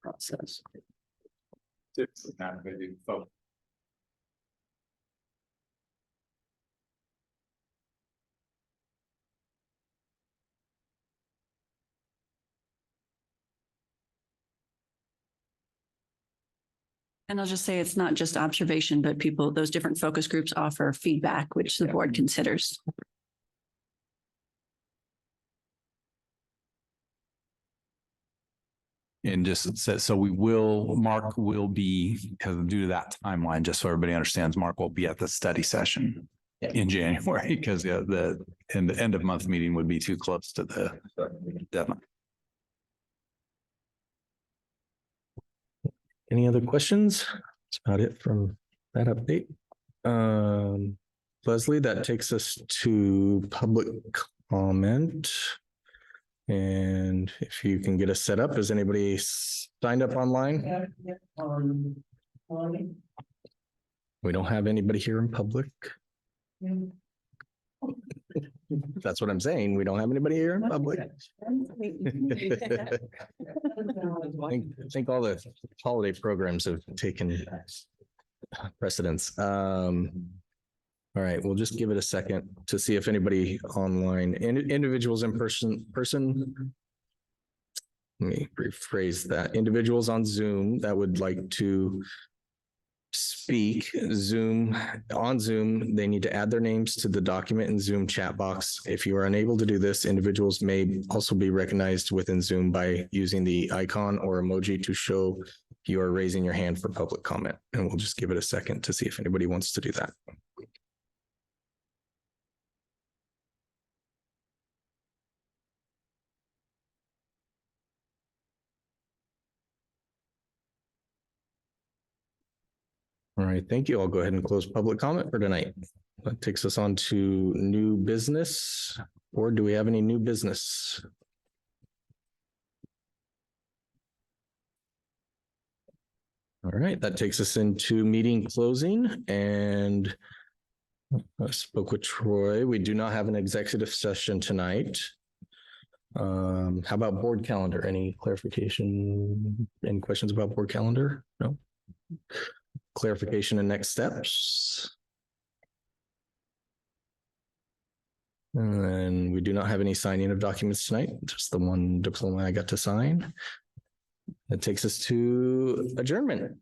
process. And I'll just say it's not just observation, but those different focus groups offer feedback, which the board considers. And just said, so Mark will be, because due to that timeline, just so everybody understands, Mark will be at the study session in January, because the end of month meeting would be too close to the deadline. Any other questions? That's about it from that update. Leslie, that takes us to public comment. And if you can get us set up, is anybody signed up online? We don't have anybody here in public. That's what I'm saying. We don't have anybody here in public. I think all the holiday programs have taken precedence. All right, we'll just give it a second to see if anybody online, individuals in person. Let me rephrase that. Individuals on Zoom that would like to speak on Zoom, they need to add their names to the document in Zoom chat box. If you are unable to do this, individuals may also be recognized within Zoom by using the icon or emoji to show you are raising your hand for public comment. And we'll just give it a second to see if anybody wants to do that. All right, thank you. I'll go ahead and close public comment for tonight. That takes us on to new business. Or do we have any new business? All right, that takes us into meeting closing, and I spoke with Troy. We do not have an executive session tonight. How about board calendar? Any clarification? Any questions about board calendar? No? Clarification and next steps. And we do not have any signing of documents tonight, just the one diploma I got to sign. That takes us to adjournment.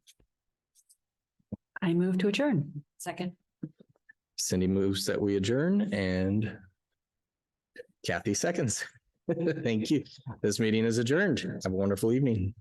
I move to adjourn. Second. Cindy moves that we adjourn and Kathy seconds. Thank you. This meeting is adjourned. Have a wonderful evening.